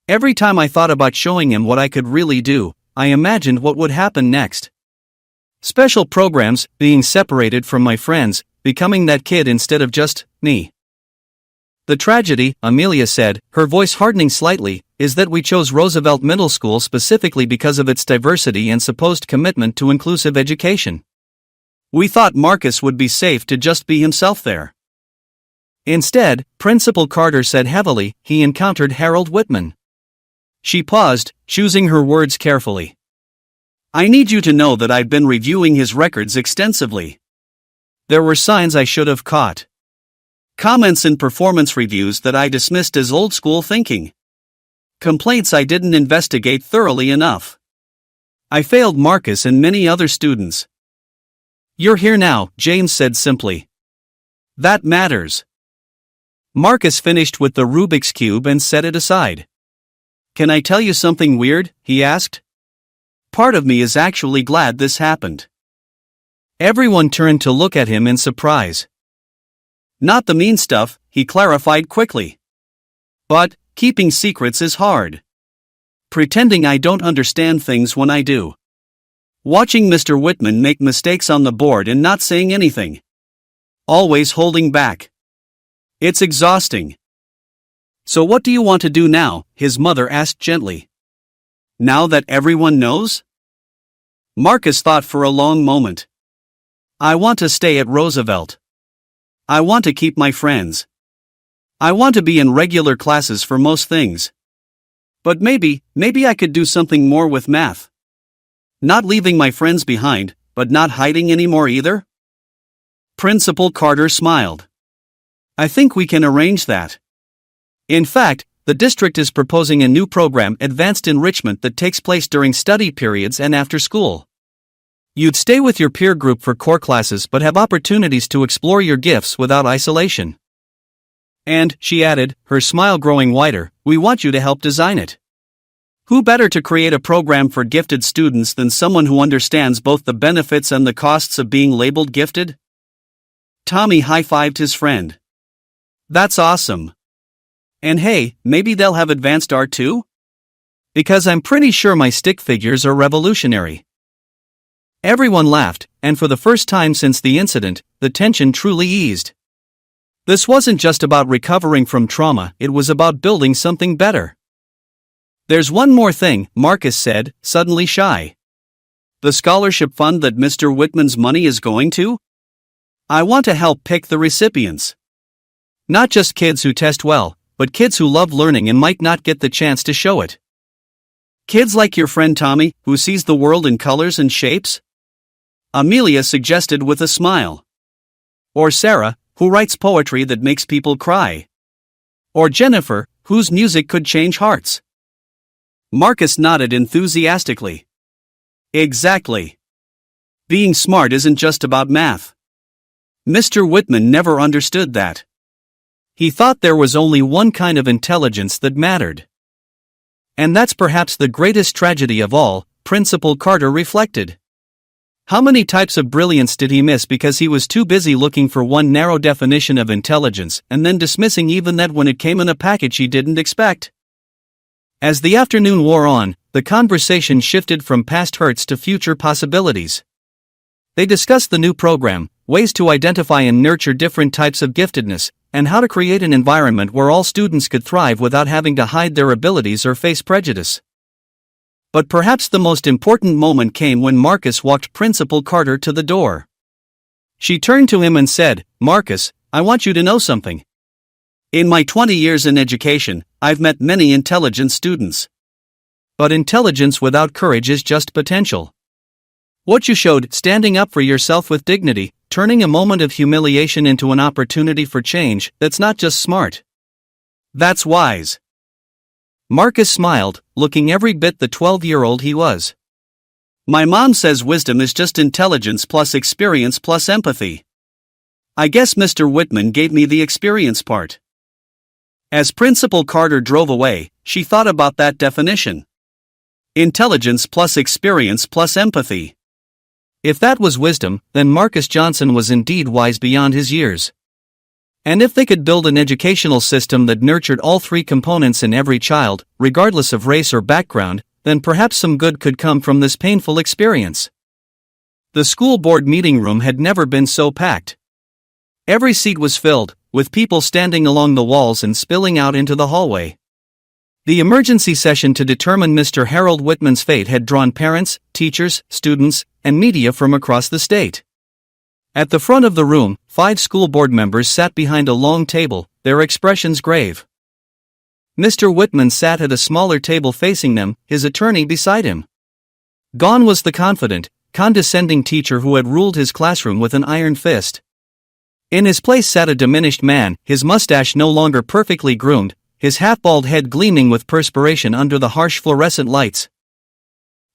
"Every time I thought about showing him what I could really do, I imagined what would happen next. Special programs, being separated from my friends, becoming that kid instead of just me. The tragedy," Amelia said, her voice hardening slightly, "is that we chose Roosevelt Middle School specifically because of its diversity and supposed commitment to inclusive education. We thought Marcus would be safe to just be himself there. Instead," Principal Carter said heavily, "he encountered Harold Whitman." She paused, choosing her words carefully. "I need you to know that I've been reviewing his records extensively. There were signs I should have caught. Comments in performance reviews that I dismissed as old school thinking. Complaints I didn't investigate thoroughly enough. I failed Marcus and many other students. You're here now, James said simply. That matters. Marcus finished with the Rubik's Cube and set it aside. Can I tell you something weird? He asked. Part of me is actually glad this happened. Everyone turned to look at him in surprise. Not the mean stuff, he clarified quickly. But, keeping secrets is hard. Pretending I don't understand things when I do. Watching Mr. Whitman make mistakes on the board and not saying anything. Always holding back. It's exhausting. So what do you want to do now? His mother asked gently. Now that everyone knows? Marcus thought for a long moment. I want to stay at Roosevelt. I want to keep my friends. I want to be in regular classes for most things. But maybe I could do something more with math. Not leaving my friends behind, but not hiding anymore either? Principal Carter smiled. I think we can arrange that. In fact, the district is proposing a new program, advanced enrichment, that takes place during study periods and after school. You'd stay with your peer group for core classes but have opportunities to explore your gifts without isolation. And, she added, her smile growing wider, we want you to help design it. Who better to create a program for gifted students than someone who understands both the benefits and the costs of being labeled gifted? Tommy high-fived his friend. That's awesome. And hey, maybe they'll have advanced art too? Because I'm pretty sure my stick figures are revolutionary. Everyone laughed, and for the first time since the incident, the tension truly eased. This wasn't just about recovering from trauma, it was about building something better. There's one more thing, Marcus said, suddenly shy. The scholarship fund that Mr. Whitman's money is going to? I want to help pick the recipients. Not just kids who test well, but kids who love learning and might not get the chance to show it. Kids like your friend Tommy, who sees the world in colors and shapes? Amelia suggested with a smile. Or Sarah, who writes poetry that makes people cry. Or Jennifer, whose music could change hearts. Marcus nodded enthusiastically. Exactly. Being smart isn't just about math. Mr. Whitman never understood that. He thought there was only one kind of intelligence that mattered. And that's perhaps the greatest tragedy of all, Principal Carter reflected. How many types of brilliance did he miss because he was too busy looking for one narrow definition of intelligence and then dismissing even that when it came in a package he didn't expect? As the afternoon wore on, the conversation shifted from past hurts to future possibilities. They discussed the new program, ways to identify and nurture different types of giftedness, and how to create an environment where all students could thrive without having to hide their abilities or face prejudice. But perhaps the most important moment came when Marcus walked Principal Carter to the door. She turned to him and said, Marcus, I want you to know something. In my 20 years in education, I've met many intelligent students. But intelligence without courage is just potential. What you showed, standing up for yourself with dignity, turning a moment of humiliation into an opportunity for change, that's not just smart. That's wise. Marcus smiled, looking every bit the 12-year-old he was. My mom says wisdom is just intelligence plus experience plus empathy. I guess Mr. Whitman gave me the experience part. As Principal Carter drove away, she thought about that definition. Intelligence plus experience plus empathy. If that was wisdom, then Marcus Johnson was indeed wise beyond his years. And if they could build an educational system that nurtured all three components in every child, regardless of race or background, then perhaps some good could come from this painful experience. The school board meeting room had never been so packed. Every seat was filled, with people standing along the walls and spilling out into the hallway. The emergency session to determine Mr. Harold Whitman's fate had drawn parents, teachers, students, and media from across the state. At the front of the room, 5 school board members sat behind a long table, their expressions grave. Mr. Whitman sat at a smaller table facing them, his attorney beside him. Gone was the confident, condescending teacher who had ruled his classroom with an iron fist. In his place sat a diminished man, his mustache no longer perfectly groomed, his half-bald head gleaming with perspiration under the harsh fluorescent lights.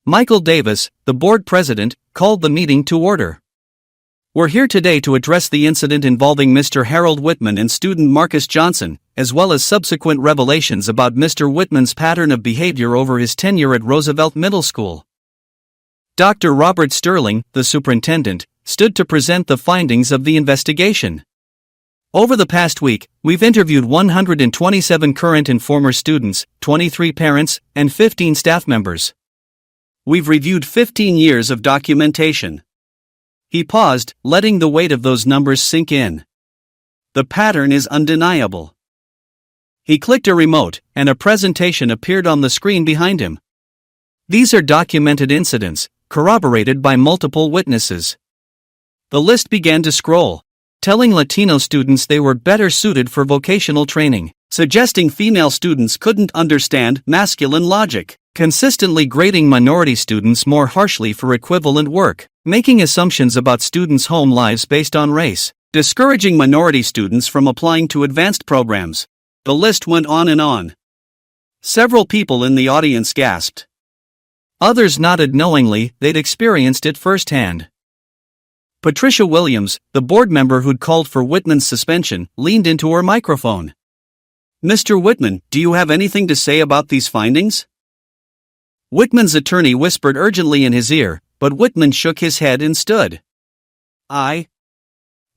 Michael Davis, the board president, called the meeting to order. We're here today to address the incident involving Mr. Harold Whitman and student Marcus Johnson, as well as subsequent revelations about Mr. Whitman's pattern of behavior over his tenure at Roosevelt Middle School. Dr. Robert Sterling, the superintendent, stood to present the findings of the investigation. Over the past week, we've interviewed 127 current and former students, 23 parents, and 15 staff members. We've reviewed 15 years of documentation. He paused, letting the weight of those numbers sink in. The pattern is undeniable. He clicked a remote, and a presentation appeared on the screen behind him. These are documented incidents, corroborated by multiple witnesses. The list began to scroll, telling Latino students they were better suited for vocational training, suggesting female students couldn't understand masculine logic, consistently grading minority students more harshly for equivalent work, making assumptions about students' home lives based on race, discouraging minority students from applying to advanced programs. The list went on and on. Several people in the audience gasped. Others nodded knowingly, they'd experienced it firsthand. Patricia Williams, the board member who'd called for Whitman's suspension, leaned into her microphone. "Mr. Whitman, do you have anything to say about these findings?" Whitman's attorney whispered urgently in his ear, but Whitman shook his head and stood. I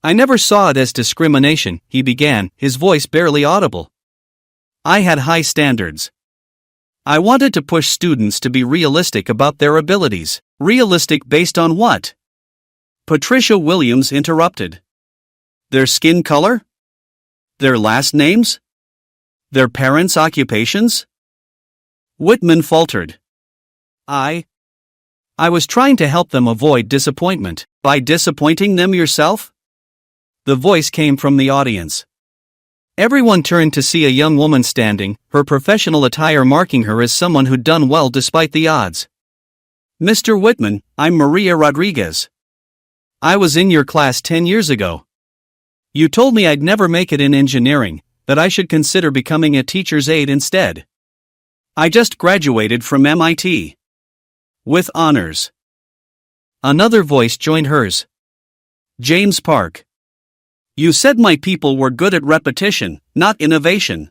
never saw it as discrimination," he began, his voice barely audible. "I had high standards. I wanted to push students to be realistic about their abilities." Realistic based on what? Patricia Williams interrupted. Their skin color? Their last names? Their parents' occupations? Whitman faltered. I was trying to help them avoid disappointment. By disappointing them yourself? The voice came from the audience. Everyone turned to see a young woman standing, her professional attire marking her as someone who'd done well despite the odds. "Mr. Whitman, I'm Maria Rodriguez. I was in your class 10 years ago. You told me I'd never make it in engineering, that I should consider becoming a teacher's aide instead. I just graduated from MIT. With honors." Another voice joined hers. James Park. "You said my people were good at repetition, not innovation.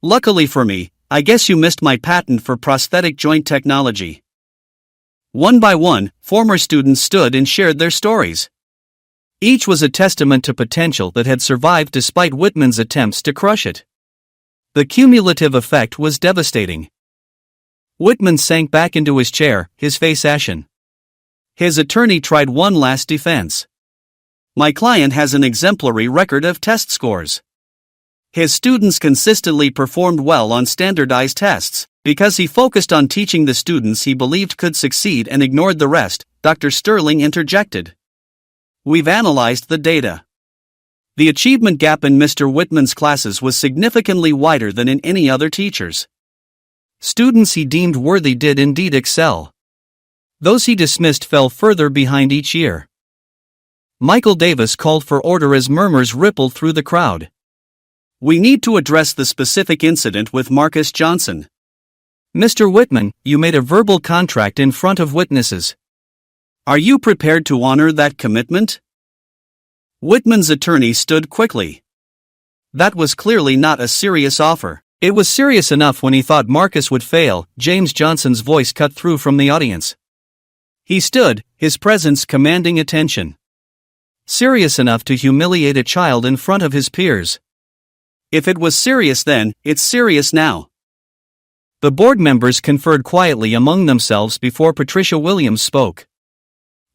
Luckily for me, I guess you missed my patent for prosthetic joint technology." One by one, former students stood and shared their stories. Each was a testament to potential that had survived despite Whitman's attempts to crush it. The cumulative effect was devastating. Whitman sank back into his chair, his face ashen. His attorney tried one last defense. "My client has an exemplary record of test scores. His students consistently performed well on standardized tests, because he focused on teaching the students he believed could succeed and ignored the rest," Dr. Sterling interjected. "We've analyzed the data. The achievement gap in Mr. Whitman's classes was significantly wider than in any other teacher's. Students he deemed worthy did indeed excel. Those he dismissed fell further behind each year." Michael Davis called for order as murmurs rippled through the crowd. "We need to address the specific incident with Marcus Johnson. Mr. Whitman, you made a verbal contract in front of witnesses. Are you prepared to honor that commitment?" Whitman's attorney stood quickly. That was clearly not a serious offer. It was serious enough when he thought Marcus would fail. James Johnson's voice cut through from the audience. He stood, his presence commanding attention. Serious enough to humiliate a child in front of his peers. If it was serious then, it's serious now. The board members conferred quietly among themselves before Patricia Williams spoke.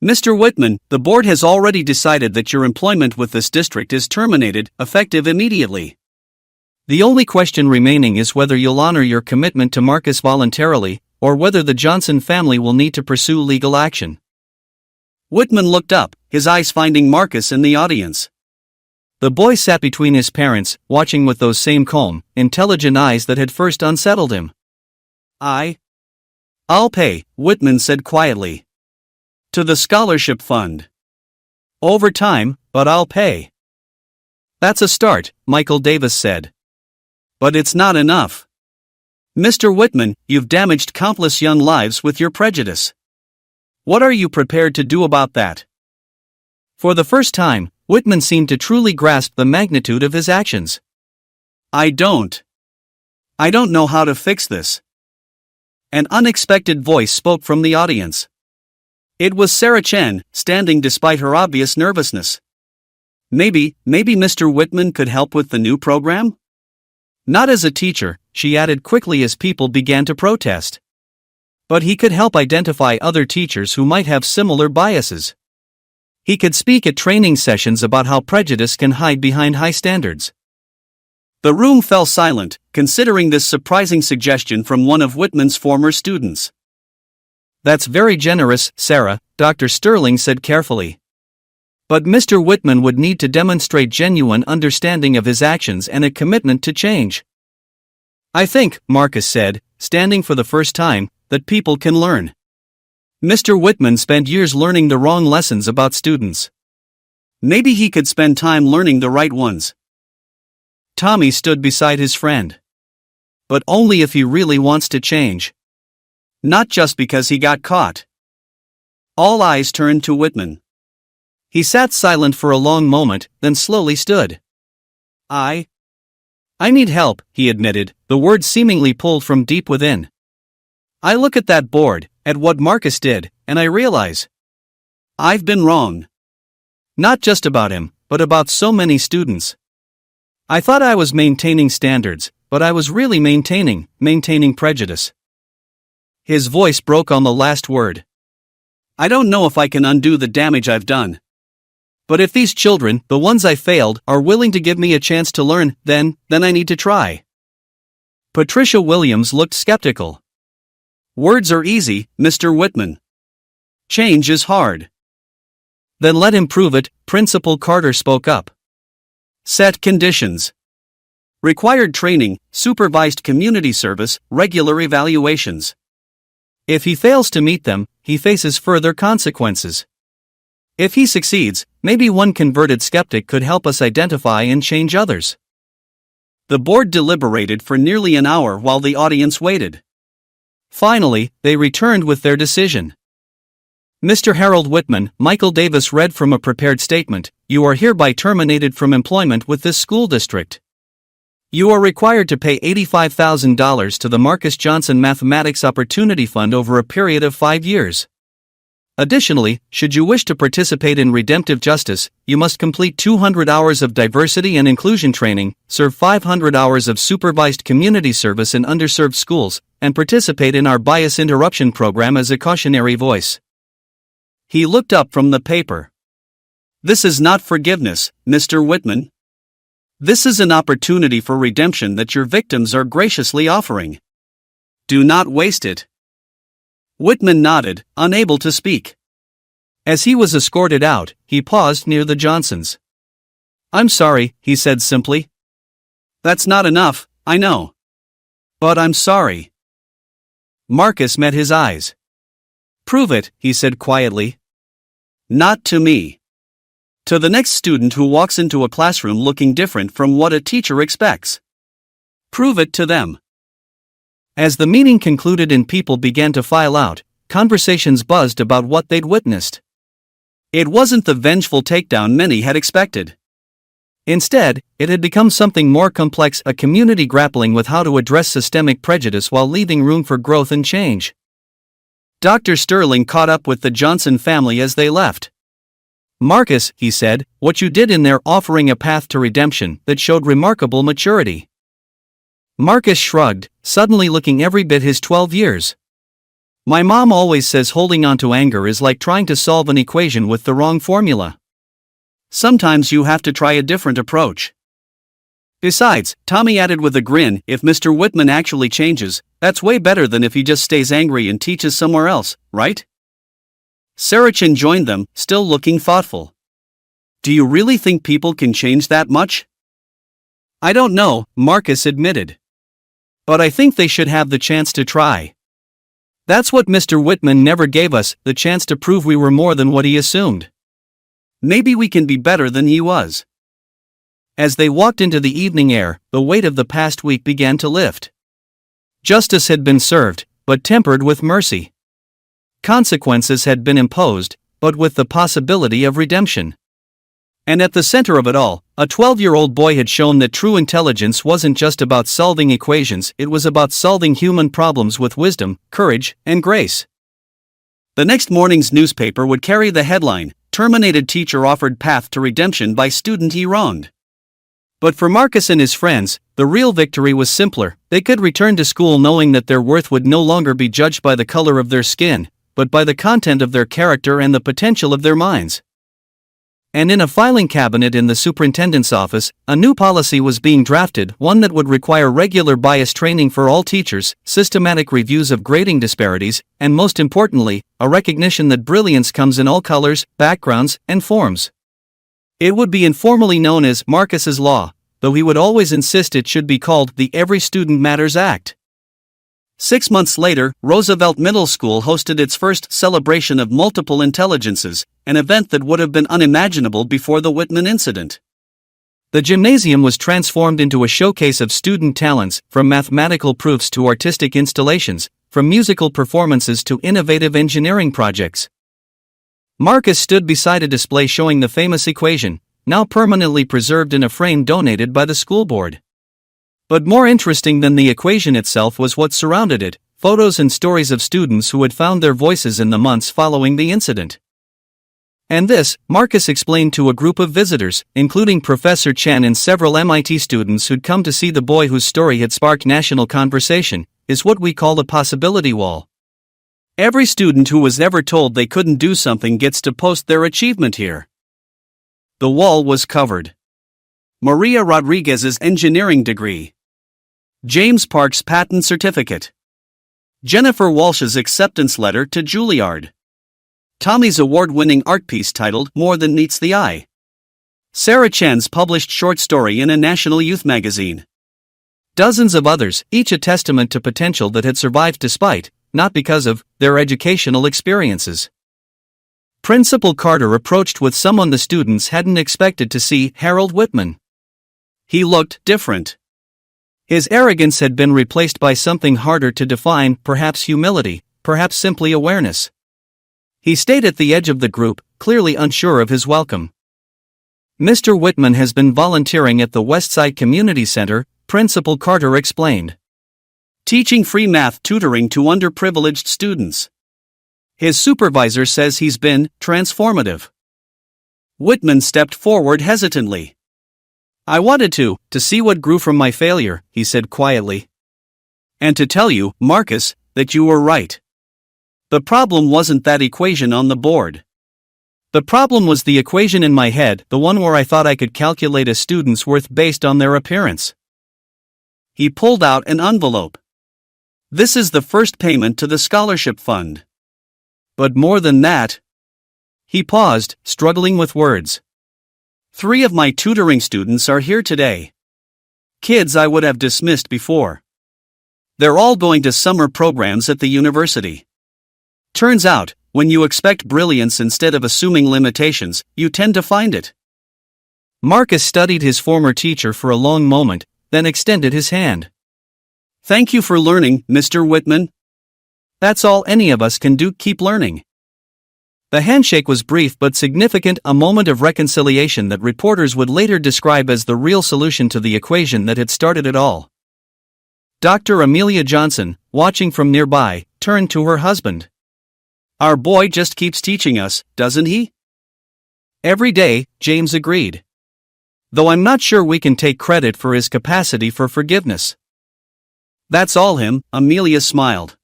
"Mr. Whitman, the board has already decided that your employment with this district is terminated, effective immediately. The only question remaining is whether you'll honor your commitment to Marcus voluntarily, or whether the Johnson family will need to pursue legal action." Whitman looked up, his eyes finding Marcus in the audience. The boy sat between his parents, watching with those same calm, intelligent eyes that had first unsettled him. "I'll pay," Whitman said quietly. "To the scholarship fund. Over time, but I'll pay." That's a start, Michael Davis said. But it's not enough. Mr. Whitman, you've damaged countless young lives with your prejudice. What are you prepared to do about that? For the first time, Whitman seemed to truly grasp the magnitude of his actions. I don't know how to fix this. An unexpected voice spoke from the audience. It was Sarah Chen, standing despite her obvious nervousness. Maybe Mr. Whitman could help with the new program? Not as a teacher, she added quickly as people began to protest. But he could help identify other teachers who might have similar biases. He could speak at training sessions about how prejudice can hide behind high standards. The room fell silent, considering this surprising suggestion from one of Whitman's former students. That's very generous, Sarah, Dr. Sterling said carefully. But Mr. Whitman would need to demonstrate genuine understanding of his actions and a commitment to change. I think, Marcus said, standing for the first time, that people can learn. Mr. Whitman spent years learning the wrong lessons about students. Maybe he could spend time learning the right ones. Tommy stood beside his friend. But only if he really wants to change. Not just because he got caught. All eyes turned to Whitman. He sat silent for a long moment, then slowly stood. I need help, he admitted, the words seemingly pulled from deep within. I look at that board, at what Marcus did, and I realize I've been wrong. Not just about him, but about so many students. I thought I was maintaining standards, but I was really maintaining prejudice. His voice broke on the last word. I don't know if I can undo the damage I've done. But if these children, the ones I failed, are willing to give me a chance to learn, then I need to try. Patricia Williams looked skeptical. Words are easy, Mr. Whitman. Change is hard. Then let him prove it, Principal Carter spoke up. Set conditions. Required training, supervised community service, regular evaluations. If he fails to meet them, he faces further consequences. If he succeeds, maybe one converted skeptic could help us identify and change others. The board deliberated for nearly an hour while the audience waited. Finally, they returned with their decision. Mr. Harold Whitman, Michael Davis read from a prepared statement, you are hereby terminated from employment with this school district. You are required to pay $85,000 to the Marcus Johnson Mathematics Opportunity Fund over a period of 5 years. Additionally, should you wish to participate in redemptive justice, you must complete 200 hours of diversity and inclusion training, serve 500 hours of supervised community service in underserved schools, and participate in our bias interruption program as a cautionary voice. He looked up from the paper. This is not forgiveness, Mr. Whitman. This is an opportunity for redemption that your victims are graciously offering. Do not waste it. Whitman nodded, unable to speak. As he was escorted out, he paused near the Johnsons. I'm sorry, he said simply. That's not enough, I know. But I'm sorry. Marcus met his eyes. Prove it, he said quietly. Not to me. To the next student who walks into a classroom looking different from what a teacher expects. Prove it to them. As the meeting concluded and people began to file out, conversations buzzed about what they'd witnessed. It wasn't the vengeful takedown many had expected. Instead, it had become something more complex, a community grappling with how to address systemic prejudice while leaving room for growth and change. Dr. Sterling caught up with the Johnson family as they left. Marcus, he said, what you did in there offering a path to redemption that showed remarkable maturity. Marcus shrugged, suddenly looking every bit his 12 years. My mom always says holding on to anger is like trying to solve an equation with the wrong formula. Sometimes you have to try a different approach. Besides, Tommy added with a grin, if Mr. Whitman actually changes, that's way better than if he just stays angry and teaches somewhere else, right? Sarah Chen joined them, still looking thoughtful. Do you really think people can change that much? I don't know, Marcus admitted. But I think they should have the chance to try. That's what Mr. Whitman never gave us, the chance to prove we were more than what he assumed. Maybe we can be better than he was. As they walked into the evening air, the weight of the past week began to lift. Justice had been served, but tempered with mercy. Consequences had been imposed, but with the possibility of redemption. And at the center of it all, a 12-year-old boy had shown that true intelligence wasn't just about solving equations, it was about solving human problems with wisdom, courage, and grace. The next morning's newspaper would carry the headline, "Terminated Teacher Offered Path to Redemption by Student He Wronged." But for Marcus and his friends, the real victory was simpler. They could return to school knowing that their worth would no longer be judged by the color of their skin, but by the content of their character and the potential of their minds. And in a filing cabinet in the superintendent's office, a new policy was being drafted, one that would require regular bias training for all teachers, systematic reviews of grading disparities, and most importantly, a recognition that brilliance comes in all colors, backgrounds, and forms. It would be informally known as Marcus's Law, though he would always insist it should be called the Every Student Matters Act. 6 months later, Roosevelt Middle School hosted its first celebration of multiple intelligences, an event that would have been unimaginable before the Whitman incident. The gymnasium was transformed into a showcase of student talents, from mathematical proofs to artistic installations, from musical performances to innovative engineering projects. Marcus stood beside a display showing the famous equation, now permanently preserved in a frame donated by the school board. But more interesting than the equation itself was what surrounded it, photos and stories of students who had found their voices in the months following the incident. And this, Marcus explained to a group of visitors, including Professor Chen and several MIT students who'd come to see the boy whose story had sparked national conversation, is what we call a possibility wall. Every student who was ever told they couldn't do something gets to post their achievement here. The wall was covered. Maria Rodriguez's engineering degree. James Park's patent certificate. Jennifer Walsh's acceptance letter to Juilliard. Tommy's award-winning art piece titled More Than Meets the Eye. Sarah Chen's published short story in a national youth magazine. Dozens of others, each a testament to potential that had survived despite, not because of, their educational experiences. Principal Carter approached with someone the students hadn't expected to see, Harold Whitman. He looked different. His arrogance had been replaced by something harder to define, perhaps humility, perhaps simply awareness. He stayed at the edge of the group, clearly unsure of his welcome. "Mr. Whitman has been volunteering at the Westside Community Center," Principal Carter explained. "Teaching free math tutoring to underprivileged students. His supervisor says he's been transformative." Whitman stepped forward hesitantly. "I wanted to see what grew from my failure," he said quietly. "And to tell you, Marcus, that you were right. The problem wasn't that equation on the board. The problem was the equation in my head, the one where I thought I could calculate a student's worth based on their appearance." He pulled out an envelope. "This is the first payment to the scholarship fund. But more than that." He paused, struggling with words. "3 of my tutoring students are here today. Kids I would have dismissed before. They're all going to summer programs at the university. Turns out, when you expect brilliance instead of assuming limitations, you tend to find it." Marcus studied his former teacher for a long moment, then extended his hand. "Thank you for learning, Mr. Whitman. That's all any of us can do, keep learning." The handshake was brief but significant, a moment of reconciliation that reporters would later describe as the real solution to the equation that had started it all. Dr. Amelia Johnson, watching from nearby, turned to her husband. "Our boy just keeps teaching us, doesn't he?" "Every day," James agreed. "Though I'm not sure we can take credit for his capacity for forgiveness." "That's all him," Amelia smiled.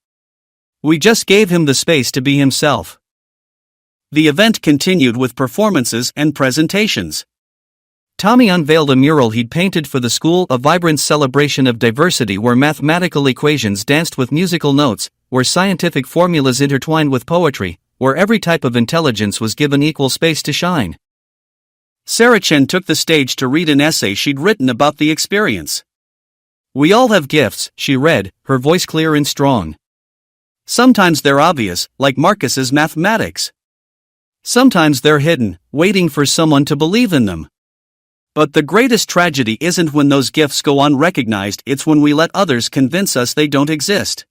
"We just gave him the space to be himself." The event continued with performances and presentations. Tommy unveiled a mural he'd painted for the school, a vibrant celebration of diversity where mathematical equations danced with musical notes, where scientific formulas intertwined with poetry, where every type of intelligence was given equal space to shine. Sarah Chen took the stage to read an essay she'd written about the experience. "We all have gifts," she read, her voice clear and strong. "Sometimes they're obvious, like Marcus's mathematics. Sometimes they're hidden, waiting for someone to believe in them. But the greatest tragedy isn't when those gifts go unrecognized, it's when we let others convince us they don't exist.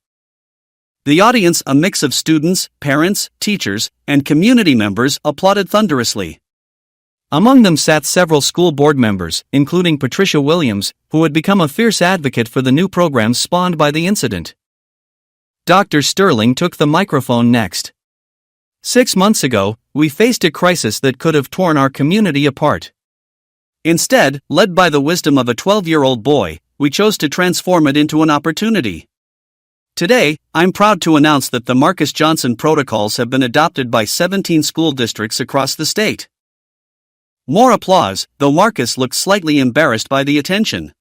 The audience, a mix of students, parents, teachers, and community members, applauded thunderously. Among them sat several school board members, including Patricia Williams, who had become a fierce advocate for the new programs spawned by the incident. Dr. Sterling took the microphone next. 6 months ago, we faced a crisis that could have torn our community apart. Instead, led by the wisdom of a 12-year-old boy, we chose to transform it into an opportunity. Today, I'm proud to announce that the Marcus Johnson protocols have been adopted by 17 school districts across the state. More applause, though Marcus looked slightly embarrassed by the attention.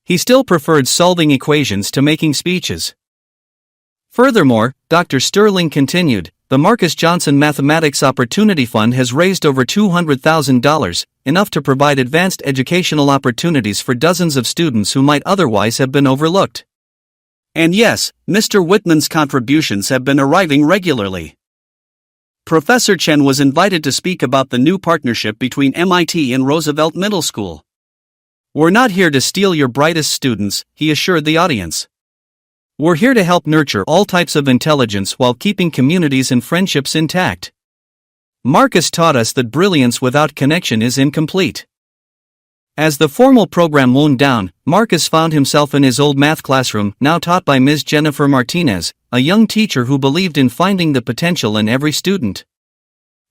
He still preferred solving equations to making speeches. Furthermore, Dr. Sterling continued, the Marcus Johnson Mathematics Opportunity Fund has raised over $200,000, enough to provide advanced educational opportunities for dozens of students who might otherwise have been overlooked. And yes, Mr. Whitman's contributions have been arriving regularly. Professor Chen was invited to speak about the new partnership between MIT and Roosevelt Middle School. We're not here to steal your brightest students, he assured the audience. We're here to help nurture all types of intelligence while keeping communities and friendships intact. Marcus taught us that brilliance without connection is incomplete. As the formal program wound down, Marcus found himself in his old math classroom, now taught by Ms. Jennifer Martinez, a young teacher who believed in finding the potential in every student.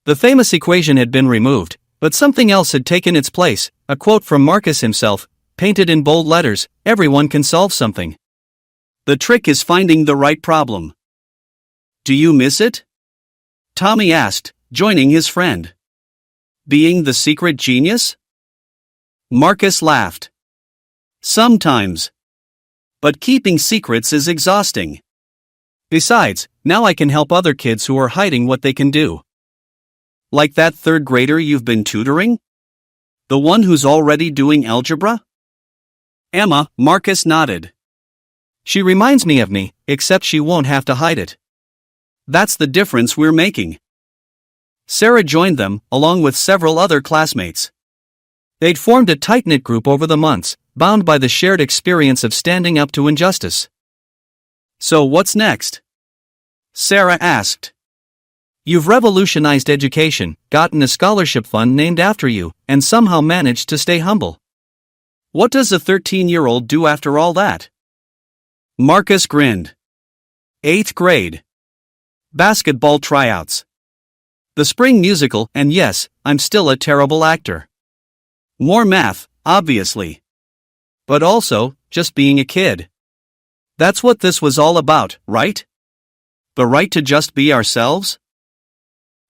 The famous equation had been removed, but something else had taken its place, a quote from Marcus himself, painted in bold letters, everyone can solve something. The trick is finding the right problem. Do you miss it? Tommy asked, joining his friend. Being the secret genius? Marcus laughed. Sometimes. But keeping secrets is exhausting. Besides, now I can help other kids who are hiding what they can do. Like that third grader you've been tutoring? The one who's already doing algebra? Emma, Marcus nodded. She reminds me of me, except she won't have to hide it. That's the difference we're making. Sarah joined them, along with several other classmates. They'd formed a tight-knit group over the months, bound by the shared experience of standing up to injustice. So what's next? Sarah asked. You've revolutionized education, gotten a scholarship fund named after you, and somehow managed to stay humble. What does a 13-year-old do after all that? Marcus grinned. 8th grade. Basketball tryouts. The spring musical, and yes, I'm still a terrible actor. More math, obviously. But also, just being a kid. That's what this was all about, right? The right to just be ourselves?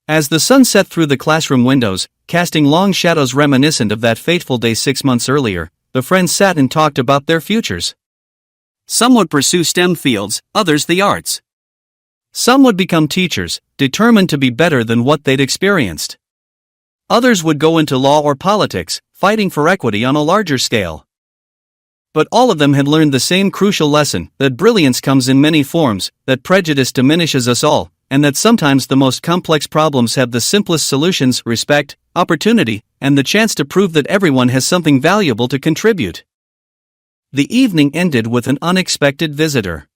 As the sun set through the classroom windows, casting long shadows reminiscent of that fateful day 6 months earlier, the friends sat and talked about their futures. Some would pursue STEM fields, others the arts. Some would become teachers, determined to be better than what they'd experienced. Others would go into law or politics, fighting for equity on a larger scale. But all of them had learned the same crucial lesson, that brilliance comes in many forms, that prejudice diminishes us all, and that sometimes the most complex problems have the simplest solutions: respect, opportunity, and the chance to prove that everyone has something valuable to contribute. The evening ended with an unexpected visitor.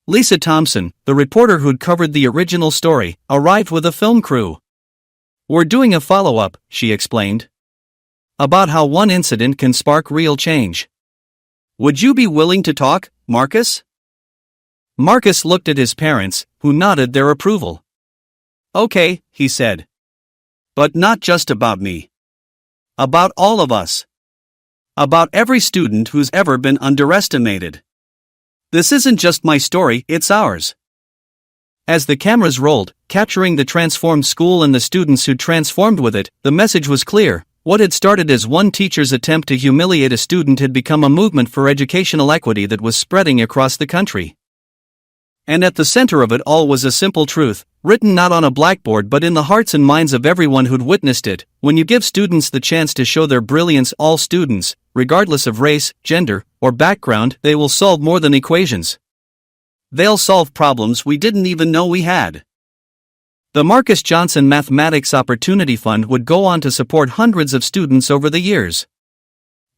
Lisa Thompson, the reporter who'd covered the original story, arrived with a film crew. We're doing a follow-up, she explained. About how one incident can spark real change. Would you be willing to talk, Marcus? Marcus looked at his parents, who nodded their approval. Okay, he said. But not just about me. About all of us. About every student who's ever been underestimated. This isn't just my story, it's ours. As the cameras rolled, capturing the transformed school and the students who'd transformed with it, the message was clear. What had started as one teacher's attempt to humiliate a student had become a movement for educational equity that was spreading across the country. And at the center of it all was a simple truth, written not on a blackboard but in the hearts and minds of everyone who'd witnessed it: when you give students the chance to show their brilliance, all students, regardless of race, gender, or background, they will solve more than equations. They'll solve problems we didn't even know we had. The Marcus Johnson Mathematics Opportunity Fund would go on to support hundreds of students over the years.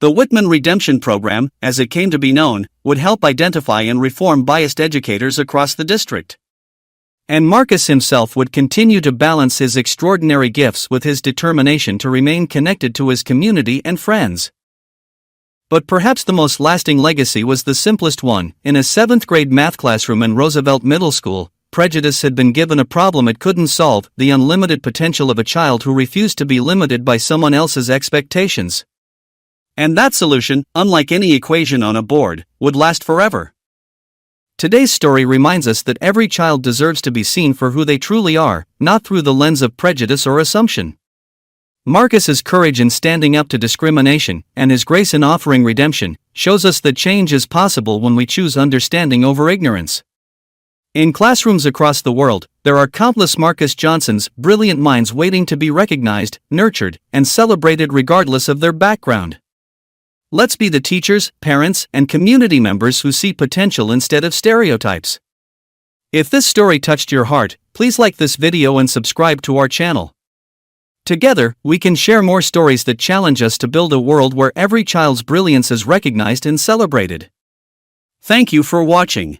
The Whitman Redemption Program, as it came to be known, would help identify and reform biased educators across the district. And Marcus himself would continue to balance his extraordinary gifts with his determination to remain connected to his community and friends. But perhaps the most lasting legacy was the simplest one. In a 7th grade math classroom in Roosevelt Middle School, prejudice had been given a problem it couldn't solve: the unlimited potential of a child who refused to be limited by someone else's expectations. And that solution, unlike any equation on a board, would last forever. Today's story reminds us that every child deserves to be seen for who they truly are, not through the lens of prejudice or assumption. Marcus's courage in standing up to discrimination, and his grace in offering redemption, shows us that change is possible when we choose understanding over ignorance. In classrooms across the world, there are countless Marcus Johnsons, brilliant minds waiting to be recognized, nurtured, and celebrated regardless of their background. Let's be the teachers, parents, and community members who see potential instead of stereotypes. If this story touched your heart, please like this video and subscribe to our channel. Together, we can share more stories that challenge us to build a world where every child's brilliance is recognized and celebrated. Thank you for watching.